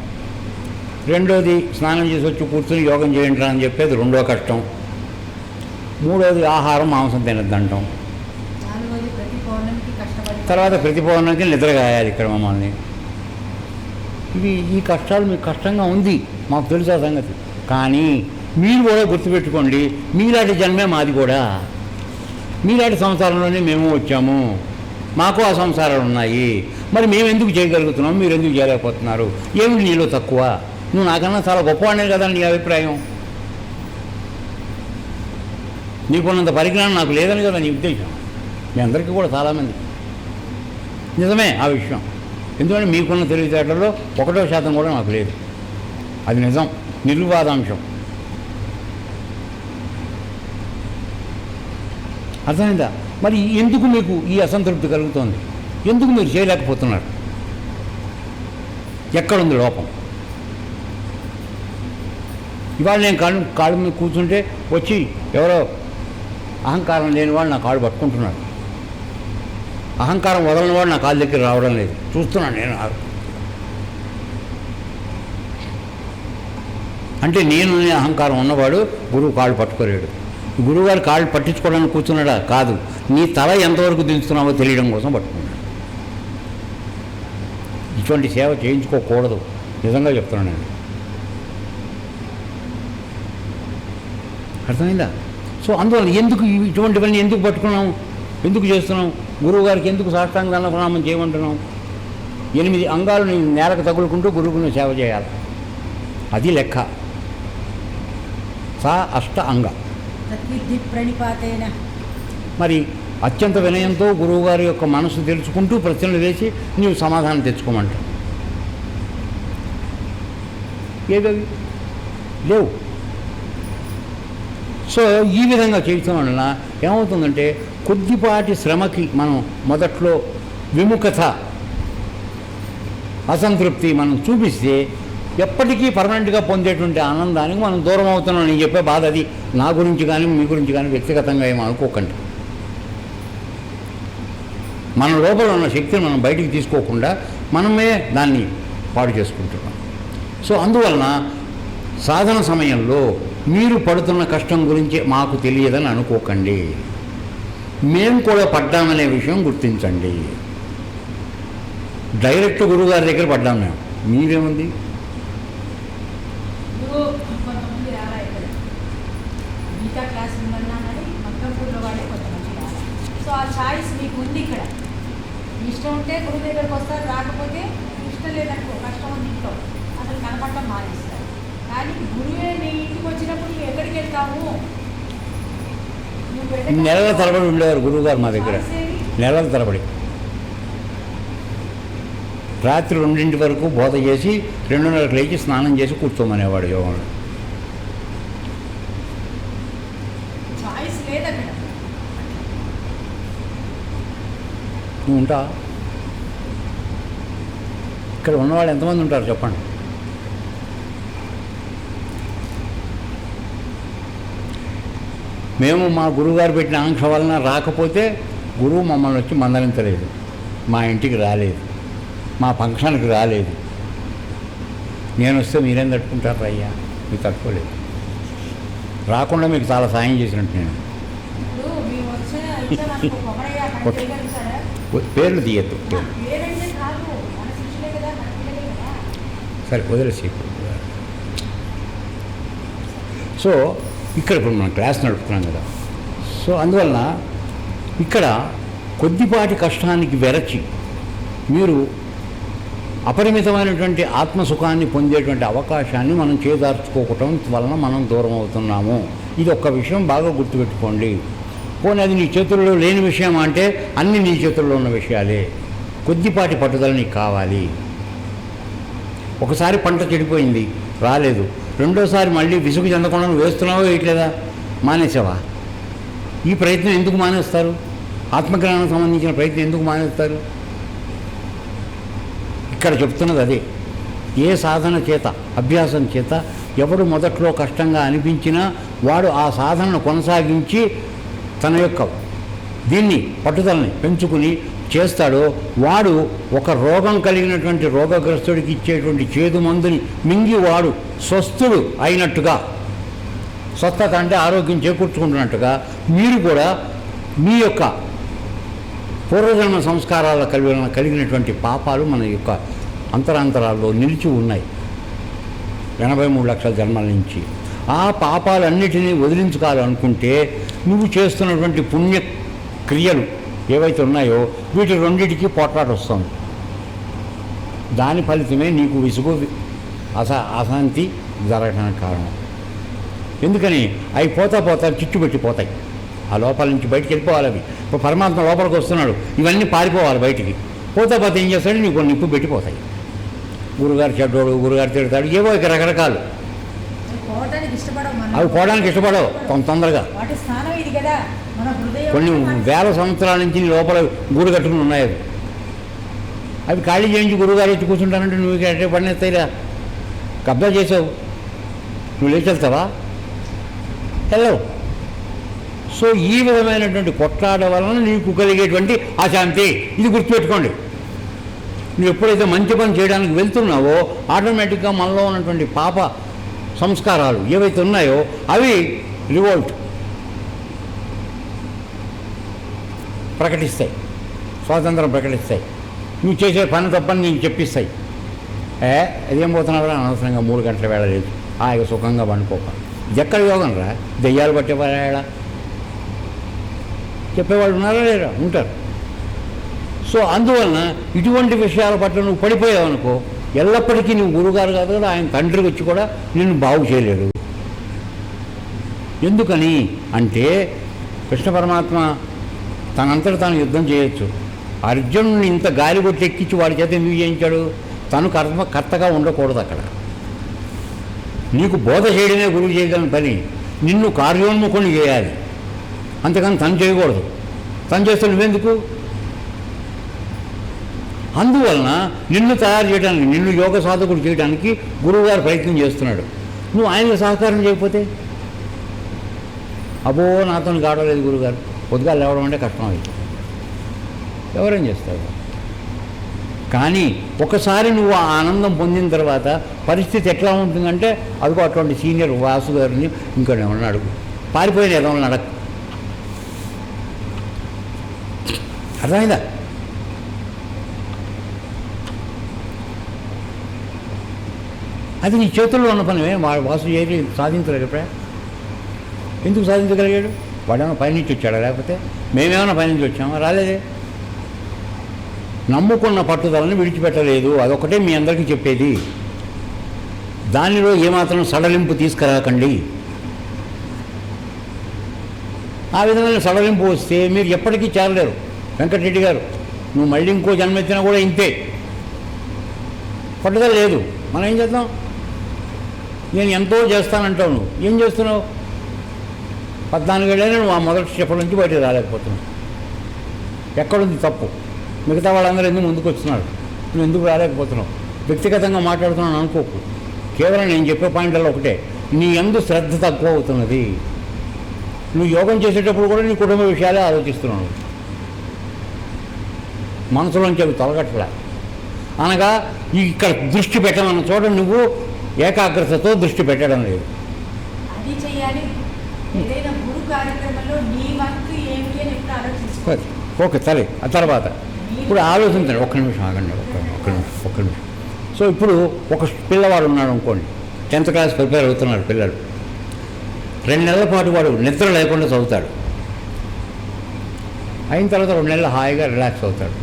రెండోది, స్నానం చేసి వచ్చి కూర్చొని యోగం చేయండి అని చెప్పేది రెండో కష్టం. మూడోది, ఆహారం మాంసం తినద్దంటాం. తర్వాత ప్రతి పౌర్ణమికి నిద్ర కాయాలి ఇక్కడ మమ్మల్ని. ఈ కష్టాలు మీకు కష్టంగా ఉంది, మాకు తెలుసు ఆ సంగతి. కానీ మీరు కూడా గుర్తుపెట్టుకోండి, మీలాంటి జన్మే మాది కూడా. మీలాంటి సంసారంలోనే మేము వచ్చాము, మాకు ఆ సంసారాలు ఉన్నాయి. మరి మేము ఎందుకు చేయగలుగుతున్నాం, మీరు ఎందుకు చేయలేకపోతున్నారు? ఏమిటి నీలో తక్కువ? నువ్వు నాకన్నా చాలా గొప్పవాడినే కదా నీ అభిప్రాయం. నీకున్నంత పరిజ్ఞానం నాకు లేదని కదా నీ ఉద్దేశం. మీ అందరికీ కూడా చాలామంది నిజమే ఆ విషయం. ఎందుకంటే మీకున్న తెలివితేటల్లో 1% కూడా నాకు లేదు. అది నిజం, నిర్వివాదాంశం. అర్థమైందా? మరి ఎందుకు మీకు ఈ అసంతృప్తి కలుగుతోంది? ఎందుకు మీరు చేయలేకపోతున్నారు? ఎక్కడుంది లోపం? ఇవాళ నేను కాళ్ళు మీద కూర్చుంటే వచ్చి ఎవరో అహంకారం లేని వాళ్ళు నా కాళ్ళు పట్టుకుంటున్నారు. అహంకారం వదలని వాడు నా కాళ్ళ దగ్గర రావడం లేదు. చూస్తున్నాను నేను. అంటే నేను అహంకారం ఉన్నవాడు గురువు కాళ్ళు పట్టుకోలేడు. గురువుగారు కాళ్ళు పట్టించుకోవడానికి కూర్చున్నాడా? కాదు. నీ తల ఎంతవరకు దించుతున్నావో తెలియడం కోసం పట్టుకున్నాడు. ఇటువంటి సేవ చేయించుకోకూడదు, నిజంగా చెప్తున్నాను నేను. అర్థమైందా? సో అందువల్ల ఎందుకు ఇటువంటివన్నీ ఎందుకు పట్టుకున్నాం, ఎందుకు చేస్తున్నాం? గురువుగారికి ఎందుకు సాష్టాంగ దండప్రణామం చేయమంటున్నాం? 8 అంగాలు నేను నేలకు తగులుకుంటూ గురువుని సేవ చేయాలి. అది లెక్క. సా అష్ట అంగ. మరి అత్యంత వినయంతో గురువుగారి యొక్క మనసు తెలుసుకుంటూ ప్రశ్నలు వేసి నీవు సమాధానం తెచ్చుకోమంటావు. ఏదవి లేవు. సో ఈ విధంగా చేయటం వలన ఏమవుతుందంటే కొద్దిపాటి శ్రమకి మనం మొదట్లో విముఖత, అసంతృప్తి మనం చూపిస్తే ఎప్పటికీ పర్మనెంట్గా పొందేటువంటి ఆనందానికి మనం దూరం అవుతున్నాం. నేను చెప్పే బాధ అది. నా గురించి కానీ మీ గురించి కానీ వ్యక్తిగతంగా ఏమో అనుకోకండి. మన లోపల ఉన్న శక్తిని మనం బయటికి తీసుకోకుండా మనమే దాన్ని పాడు చేసుకుంటున్నాం. సో అందువలన సాధన సమయంలో మీరు పడుతున్న కష్టం గురించి మాకు తెలియదని అనుకోకండి. మేము కూడా పడ్డామనే విషయం గుర్తించండి. డైరెక్ట్ గురువుగారి దగ్గర పడ్డాం మేము. మీరేముంది? సో ఆ చాయిస్ మీకు ఉంది. ఇక్కడ ఇష్టం ఉంటే గురువు దగ్గరకు వస్తారు, రాకపోతే ఇష్టం లేదనుకో, కష్టం ఉంది ఇంట్లో, అసలు కనపడటం మానేస్తారు. కానీ గురువే నీ ఇంటికి వచ్చినప్పుడు నువ్వు ఎక్కడికి వెళ్తావు? నెలల తరబడి ఉండేవారు గురువుగారు మా దగ్గర. నెలల తరబడి రాత్రి 2 వరకు బోధ చేసి 2:30కి లేచి స్నానం చేసి కూర్చోమనేవాడు యోగంలో. చాయిస్ లేదక్కడ. నువ్వు ఉంటా? ఇక్కడ ఉన్నవాళ్ళు ఎంతమంది ఉంటారు చెప్పండి? మేము మా గురువుగారు పెట్టిన ఆంక్ష వలన రాకపోతే గురువు మమ్మల్ని వచ్చి మందలించలేదు, మా ఇంటికి రాలేదు, మా ఫంక్షన్కి రాలేదు. నేను వస్తే మీరేం తట్టుకుంటారు అయ్యా? మీరు తట్టుకోలేదు. రాకుండా మీకు చాలా సాయం చేసినట్టు నేను. పేర్లు తీయద్దు. సరే వదిలేసి. సో ఇక్కడ ఇప్పుడు మనం క్లాస్ నడుపుతున్నాం కదా. సో అందువలన ఇక్కడ కొద్దిపాటి కష్టానికి వెరచి మీరు అపరిమితమైనటువంటి ఆత్మసుఖాన్ని పొందేటువంటి అవకాశాన్ని మనం చేదార్చుకోవటం వలన మనం దూరం అవుతున్నాము. ఇది ఒక్క విషయం బాగా గుర్తుపెట్టుకోండి. పోనీ అది నీ చేతుల్లో లేని విషయం అంటే అన్నీ నీ చేతుల్లో ఉన్న విషయాలే. కొద్దిపాటి పట్టుదల నీకు కావాలి. ఒకసారి పంట చెడిపోయింది, రాలేదు. రెండోసారి మళ్ళీ విసుగు చెందకుండా నువ్వు వేస్తున్నావో వేయట్లేదా? మానేసావా? ఈ ప్రయత్నం ఎందుకు మానేస్తారు? ఆత్మజ్ఞానం సంబంధించిన ప్రయత్నం ఎందుకు మానేస్తారు? ఇక్కడ చెప్తున్నది అదే. ఏ సాధన చేత, అభ్యాసం చేత ఎవడు మొదట్లో కష్టంగా అనిపించినా వాడు ఆ సాధనను కొనసాగించి తన యొక్క దీన్ని పట్టుదలని పెంచుకుని చేస్తాడో వాడు ఒక రోగం కలిగినటువంటి రోగగ్రస్తుడికి ఇచ్చేటువంటి చేదు మందుని మింగి వాడు స్వస్థుడు అయినట్టుగా, స్వస్థత అంటే ఆరోగ్యం చేకూర్చుకుంటున్నట్టుగా మీరు కూడా మీ యొక్క పూర్వజన్మ సంస్కారాల కలిగినటువంటి పాపాలు మన యొక్క అంతరాంతరాల్లో నిలిచి ఉన్నాయి 83 లక్షల జన్మల నుంచి. ఆ పాపాలన్నిటినీ వదిలించుకోవాలనుకుంటే నువ్వు చేస్తున్నటువంటి పుణ్యక్రియలు ఏవైతే ఉన్నాయో వీటి రెండింటికి పోట్లాట వస్తుంది. దాని ఫలితమే నీకు విసుగు అశాంతి జరగడానికి కారణం. ఎందుకని అవి పోతా చిచ్చు పెట్టిపోతాయి. ఆ లోపల నుంచి బయటికి వెళ్ళిపోవాలి. అవి ఇప్పుడు పరమాత్మ లోపలికి వస్తున్నాడు, ఇవన్నీ పారిపోవాలి బయటికి. పోతే పోతే ఏం చేస్తాడు, నీకు నిప్పు పెట్టిపోతాయి. గురుగారు చెడ్డోడు, గురుగారు తిడతాడు, ఏవో ఇక రకరకాలు. అవి పోవడానికి ఇష్టపడవు తొందరగా. కొన్ని వేల సంవత్సరాల నుంచి లోపల గూడు కట్టుకుని ఉన్నాయి. అవి ఖాళీ చేయించి గురుగారు వచ్చి కూర్చుంటానంటే నువ్వు ఎట్టే పడినెత్తాయిరా, కబ్జా చేసావు, నువ్వు లేచి వెళ్తావా? వెళ్ళవు. సో ఈ విధమైనటువంటి కొట్లాడ వలన నీకు కలిగేటువంటి అశాంతి, ఇది గుర్తుపెట్టుకోండి. నువ్వు ఎప్పుడైతే మంచి పని చేయడానికి వెళ్తున్నావో ఆటోమేటిక్గా మనలో ఉన్నటువంటి పాప సంస్కారాలు ఏవైతే ఉన్నాయో అవి రివోల్ట్ ప్రకటిస్తాయి, స్వాతంత్రం ప్రకటిస్తాయి. నువ్వు చేసే పని తప్పని నీకు చెప్పిస్తాయి. అదేం పోతున్నావు అనవసరంగా 3 గంటల వేళ లేదు, ఇక సుఖంగా పండుకోక. ఇది ఎక్కడ యోగం రా? దెయ్యాలు పట్టేవాళ్ళ చెప్పేవాళ్ళు ఉన్నారా లేరా? ఉంటారు. సో అందువలన ఇటువంటి విషయాల పట్ల నువ్వు పడిపోయావు అనుకో, ఎల్లప్పటికీ నువ్వు గురుగారు కాదు కదా, ఆయన తండ్రికి వచ్చి కూడా నిన్ను బాగు చేయలేడు. ఎందుకని అంటే కృష్ణ పరమాత్మ తనంతట తాను యుద్ధం చేయొచ్చు. అర్జునుడిని ఇంత గాలి కొట్టి ఎక్కించి వాడి చేత ఎందుకు చేయించాడు? తను కర్తగా ఉండకూడదు అక్కడ. నీకు బోధ చేయడమే గురువు చేయగలిగిన పని, నిన్ను కార్యోన్ముఖుని చేయాలి, అంతేకాని తను చేయకూడదు. తను చేస్తే నువ్వెందుకు? అందువలన నిన్ను తయారు చేయడానికి, నిన్ను యోగ సాధకుడు చేయడానికి గురువుగారు ప్రయత్నం చేస్తున్నాడు. నువ్వు ఆయనకు సహకారం చేయకపోతే, అబ్బో నాతో కావడలేదు గురుగారు, పొద్దుగా లేవడం అంటే కష్టం అయితే ఎవరేం చేస్తారు? కానీ ఒకసారి నువ్వు ఆ ఆనందం పొందిన తర్వాత పరిస్థితి ఎట్లా ఉంటుందంటే, అదిగో అటువంటి సీనియర్ వాసు గారిని ఇంకోటి ఏమన్నా అడుగు, పారిపోయిన ఏదన్నా అడగ. అర్థమైందా? అది నీ చేతుల్లో ఉన్న పని. వాసు ఏది సాధించలేడు ఎప్పుడే? ఎందుకు సాధించగలిగాడు? వాడేమైనా పైనుంచి వచ్చాడా? లేకపోతే మేమేమైనా పైనుంచి వచ్చామా? రాలేదే. నమ్ముకున్న పట్టుదలని విడిచిపెట్టలేదు, అదొకటే మీ అందరికీ చెప్పేది. దానిలో ఏమాత్రం సడలింపు తీసుకురాకండి. ఆ విధమైన సడలింపు వస్తే మీరు ఎప్పటికీ చేరలేరు. వెంకటరెడ్డి గారు, నువ్వు మళ్ళీ ఇంకో జన్మెత్తినా కూడా ఇంతే, పట్టుదల లేదు. మనం ఏం చేద్దాం? నేను ఎంతో చేస్తానంటావు, నువ్వు ఏం చేస్తున్నావు? 14 ఏళ్ళైనా నువ్వు ఆ మొదటి స్టెప్ నుంచి బయటకు రాలేకపోతున్నావు. ఎక్కడుంది తప్పు? మిగతా వాళ్ళందరూ ఎందుకు ముందుకు వస్తున్నారు, నువ్వు ఎందుకు రాలేకపోతున్నావు? వ్యక్తిగతంగా మాట్లాడుతున్నాను అనుకోకు. కేవలం నేను చెప్పే పాయింట్లలో ఒకటే, నీ యందు శ్రద్ధ తక్కువ అవుతున్నది. నువ్వు యోగం చేసేటప్పుడు కూడా నీ కుటుంబ విషయాలే ఆలోచిస్తున్నావు, మనసులోంచి అవి తొలగట్లే. అనగా ఇక్కడ దృష్టి పెట్టమన్న చోట నువ్వు ఏకాగ్రతతో దృష్టి పెట్టడం లేదు. అది చేయాలి. ఏదైనా గురు కార్యక్రమంలో నీ వంతు ఏమిటి అని ఎప్పుడు ఆలోచించుకోవాలి. ఓకే సరే, ఆ తర్వాత ఇప్పుడు ఆలోచించండి. ఒక్క నిమిషం ఆగండి, ఒక్క నిమిషం. సో ఇప్పుడు ఒక పిల్లవాడు ఉన్నాడు అనుకోండి, 10th క్లాస్ ప్రిపేర్ అవుతున్నారు పిల్లలు. 2 నెలల పాటు వాడు నిద్ర లేకుండా చదువుతాడు. అయిన తర్వాత 2 నెలలు హాయిగా రిలాక్స్ అవుతాడు.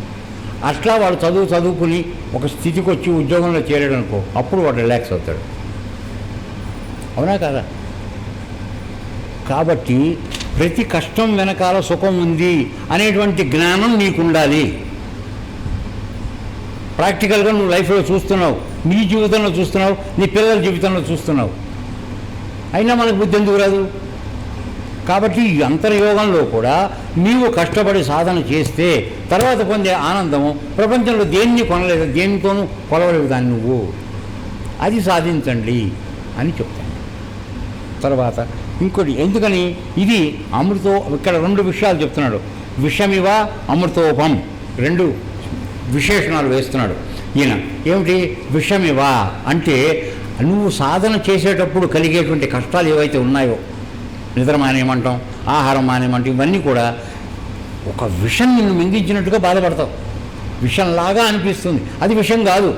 అట్లా వాడు చదువుకుని ఒక స్థితికి వచ్చి ఉద్యోగంలో చేరాడు అనుకో, అప్పుడు వాడు రిలాక్స్ అవుతాడు. అవునా కాదా? కాబట్టి ప్రతి కష్టం వెనకాల సుఖం ఉంది అనేటువంటి జ్ఞానం నీకుండాలి. ప్రాక్టికల్గా నువ్వు లైఫ్లో చూస్తున్నావు, నీ జీవితంలో చూస్తున్నావు, నీ పిల్లల జీవితంలో చూస్తున్నావు. అయినా మనకు బుద్ధి ఎందుకు రాదు? కాబట్టి ఈ అంతర్యోగంలో కూడా నీవు కష్టపడి సాధన చేస్తే తర్వాత పొందే ఆనందము ప్రపంచంలో దేన్ని కొనలేదు, దేనితోనూ కొలవలేవు దాన్ని నువ్వు. అది సాధించండి అని చెప్తాను. తర్వాత ఇంకోటి, ఎందుకని ఇది ఇక్కడ 2 విషయాలు చెప్తున్నాడు. విషమివ అమృతోపం, 2 విశేషణాలు వేస్తున్నాడు ఈయన. ఏమిటి విషమివ అంటే, నువ్వు సాధన చేసేటప్పుడు కలిగేటువంటి కష్టాలు ఏవైతే ఉన్నాయో, నిద్ర మానేయమంటాం, ఆహారం మానేయమంటాం, ఇవన్నీ కూడా ఒక విషం నిన్ను మింగించినట్టుగా బాధపడతావు. విషంలాగా అనిపిస్తుంది, అది విషం కాదు.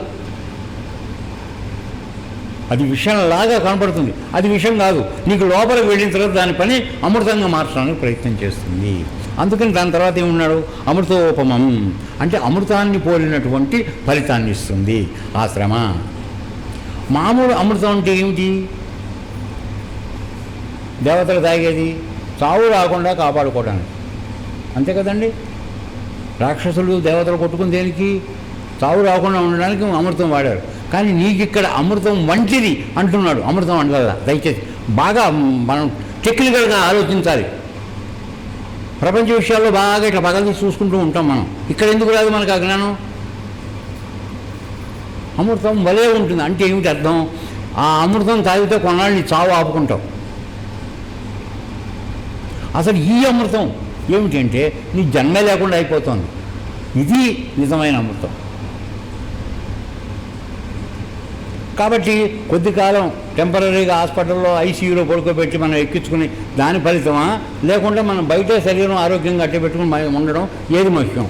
అది విషంలాగా కనపడుతుంది, అది విషం కాదు. నీకు లోపలికి వెళ్ళిన తర్వాత దాని పని అమృతంగా మార్చడానికి ప్రయత్నం చేస్తుంది. అందుకని దాని తర్వాత ఏమున్నాడు? అమృతోపమం అంటే అమృతాన్ని పోలినటువంటి ఫలితాన్ని ఇస్తుంది ఆ శ్రమ. మామూలు అమృతం అంటే ఏమిటి? దేవతలు తాగేది చావు రాకుండా కాపాడుకోవడానికి, అంతే కదండి. రాక్షసులు దేవతలు కొట్టుకుని దేనికి? చావు రాకుండా ఉండడానికి అమృతం వాడారు. కానీ నీకు ఇక్కడ అమృతం వంటిది అంటున్నాడు. అమృతం అంటారా? దయచేసి బాగా మనం టెక్నికల్గా ఆలోచించాలి. ప్రపంచ విషయాల్లో బాగా ఇట్లా పగలు చూసుకుంటూ ఉంటాం మనం. ఇక్కడ ఎందుకు రాదు మనకు ఆ జ్ఞానం? అమృతం వలే ఉంటుంది అంటే ఏమిటి అర్థం? ఆ అమృతం తాగితే కొన్నాళ్ళు నీ చావు ఆపుకుంటావు. అసలు ఈ అమృతం ఏమిటంటే నీ జన్మే లేకుండా అయిపోతుంది. ఇది నిజమైన అమృతం. కాబట్టి కొద్ది కాలం టెంపరీగా హాస్పిటల్లో ఐసీయూలో పడుకోబెట్టి మనం ఎక్కించుకుని దాని ఫలితమా, లేకుండా మనం బయట శరీరం ఆరోగ్యంగా అట్టే పెట్టుకుని ఉండడం ఏది ముఖ్యం?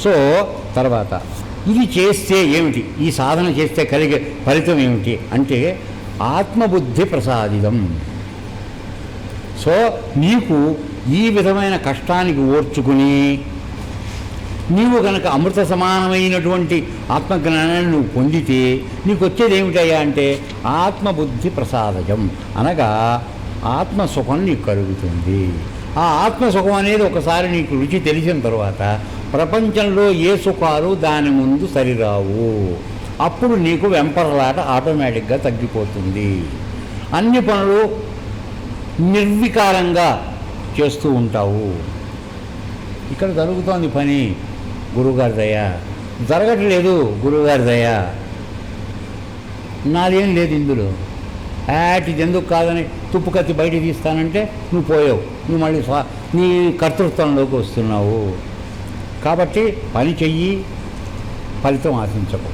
సో తర్వాత ఇది చేస్తే ఏమిటి, ఈ సాధన చేస్తే కలిగే ఫలితం ఏమిటి అంటే ఆత్మబుద్ధి ప్రసాదితం. సో నీకు ఈ విధమైన కష్టానికి ఓర్చుకుని నీవు కనుక అమృత సమానమైనటువంటి ఆత్మజ్ఞానాన్ని నువ్వు పొందితే నీకు వచ్చేది ఏమిటయ్యా అంటే ఆత్మబుద్ధి ప్రసాదజం, అనగా ఆత్మసుఖం నీకు కలుగుతుంది. ఆ ఆత్మసుఖం అనేది ఒకసారి నీకు రుచి తెలిసిన తర్వాత ప్రపంచంలో ఏ సుఖాలు దాని ముందు సరిరావు. అప్పుడు నీకు వెంపర్లాట ఆటోమేటిక్గా తగ్గిపోతుంది. అన్ని పనులు నిర్వికారంగా చేస్తూ ఉంటావు. ఇక్కడ జరుగుతోంది పని గురువుగారి దయ, జరగట్లేదు గురువుగారి దయ, నాదేం లేదు ఇందులో. ఇది ఎందుకు కాదని తుప్పు కత్తి బయట తీస్తానంటే నువ్వు పోయావు, నువ్వు మళ్ళీ నీ కర్తృత్వంలోకి వస్తున్నావు. కాబట్టి పని చెయ్యి, ఫలితం ఆశించకు.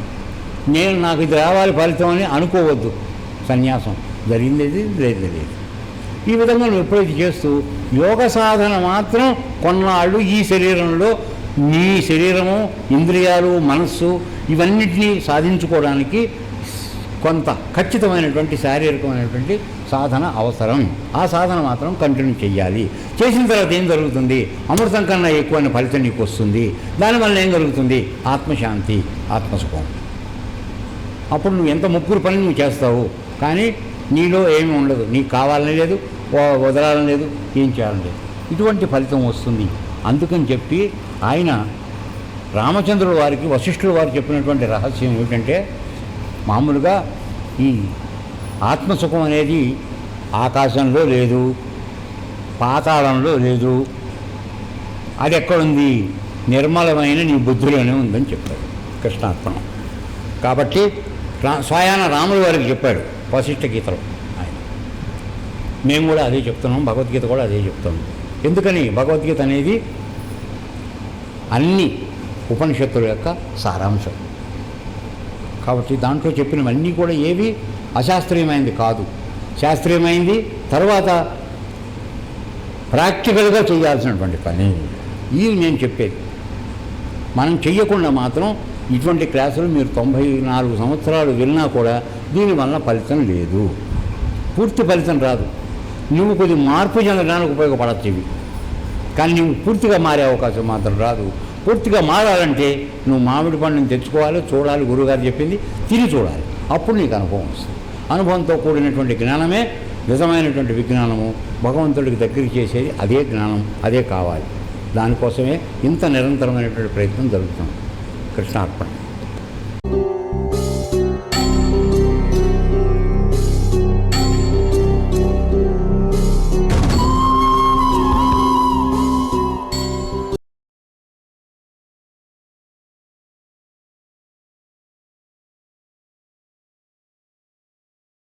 నాకు ఇది రావాలి ఫలితం అని అనుకోవద్దు. సన్యాసం జరిగింది లేదు. ఈ విధంగా నువ్వు ఎప్పుడైతే చేస్తూ యోగ సాధన మాత్రం కొన్నాళ్ళు ఈ శరీరంలో నీ శరీరము, ఇంద్రియాలు, మనస్సు ఇవన్నిటినీ సాధించుకోవడానికి కొంత ఖచ్చితమైనటువంటి శారీరకమైనటువంటి సాధన అవసరం. ఆ సాధన మాత్రం కంటిన్యూ చేయాలి. చేసిన తర్వాత ఏం జరుగుతుంది? అమృతం కన్నా ఎక్కువైన ఫలితం నీకు వస్తుంది. దానివల్ల ఏం జరుగుతుంది? ఆత్మశాంతి, ఆత్మసుఖం. అప్పుడు నువ్వు ఎంత ముగ్గురు పని నువ్వు చేస్తావు, కానీ నీలో ఏమీ ఉండదు. నీకు కావాలని లేదు, వదలాలని లేదు, ఏం చేయాలని లేదు. ఇటువంటి ఫలితం వస్తుంది. అందుకని చెప్పి ఆయన రామచంద్రుల వారికి వశిష్ఠుల వారు చెప్పినటువంటి రహస్యం ఏమిటంటే మామూలుగా ఈ ఆత్మసుఖం అనేది ఆకాశంలో లేదు, పాతాళంలో లేదు, అది ఎక్కడుంది? నిర్మలమైన నీ బుద్ధిలోనే ఉందని చెప్పాడు కృష్ణార్పణం. కాబట్టి స్వయాన రాముల వారికి చెప్పాడు వశిష్ఠ గీతలో. ఆయన మేము కూడా అదే చెప్తున్నాం, భగవద్గీత కూడా అదే చెప్తున్నాం. ఎందుకని? భగవద్గీత అనేది అన్ని ఉపనిషత్తుల యొక్క సారాంశం. కాబట్టి దాంట్లో చెప్పినవన్నీ కూడా ఏవి అశాస్త్రీయమైనది కాదు, శాస్త్రీయమైంది. తర్వాత ప్రాక్టికల్గా చేయాల్సినటువంటి పని ఇది నేను చెప్పేది. మనం చెయ్యకుండా మాత్రం ఇటువంటి క్లాసులు మీరు 94 సంవత్సరాలు విన్నా కూడా దీనివల్ల ఫలితం లేదు, పూర్తి ఫలితం రాదు. నువ్వు కొద్ది మార్పు చెందడానికి ఉపయోగపడచ్చు ఇవి, కానీ నువ్వు పూర్తిగా మారే అవకాశం మాత్రం రాదు. పూర్తిగా మారాలంటే నువ్వు మామిడి పండుని తెచ్చుకోవాలి, చూడాలి, గురువుగారు చెప్పింది తిరిగి చూడాలి. అప్పుడు నీకు అనుభవం వస్తుంది. అనుభవంతో కూడినటువంటి జ్ఞానమే నిజమైనటువంటి విజ్ఞానము. భగవంతుడికి దగ్గరికి చేసేది అదే జ్ఞానం, అదే కావాలి. దానికోసమే ఇంత నిరంతరమైనటువంటి ప్రయత్నం జరుగుతుంది. కృష్ణార్పణ.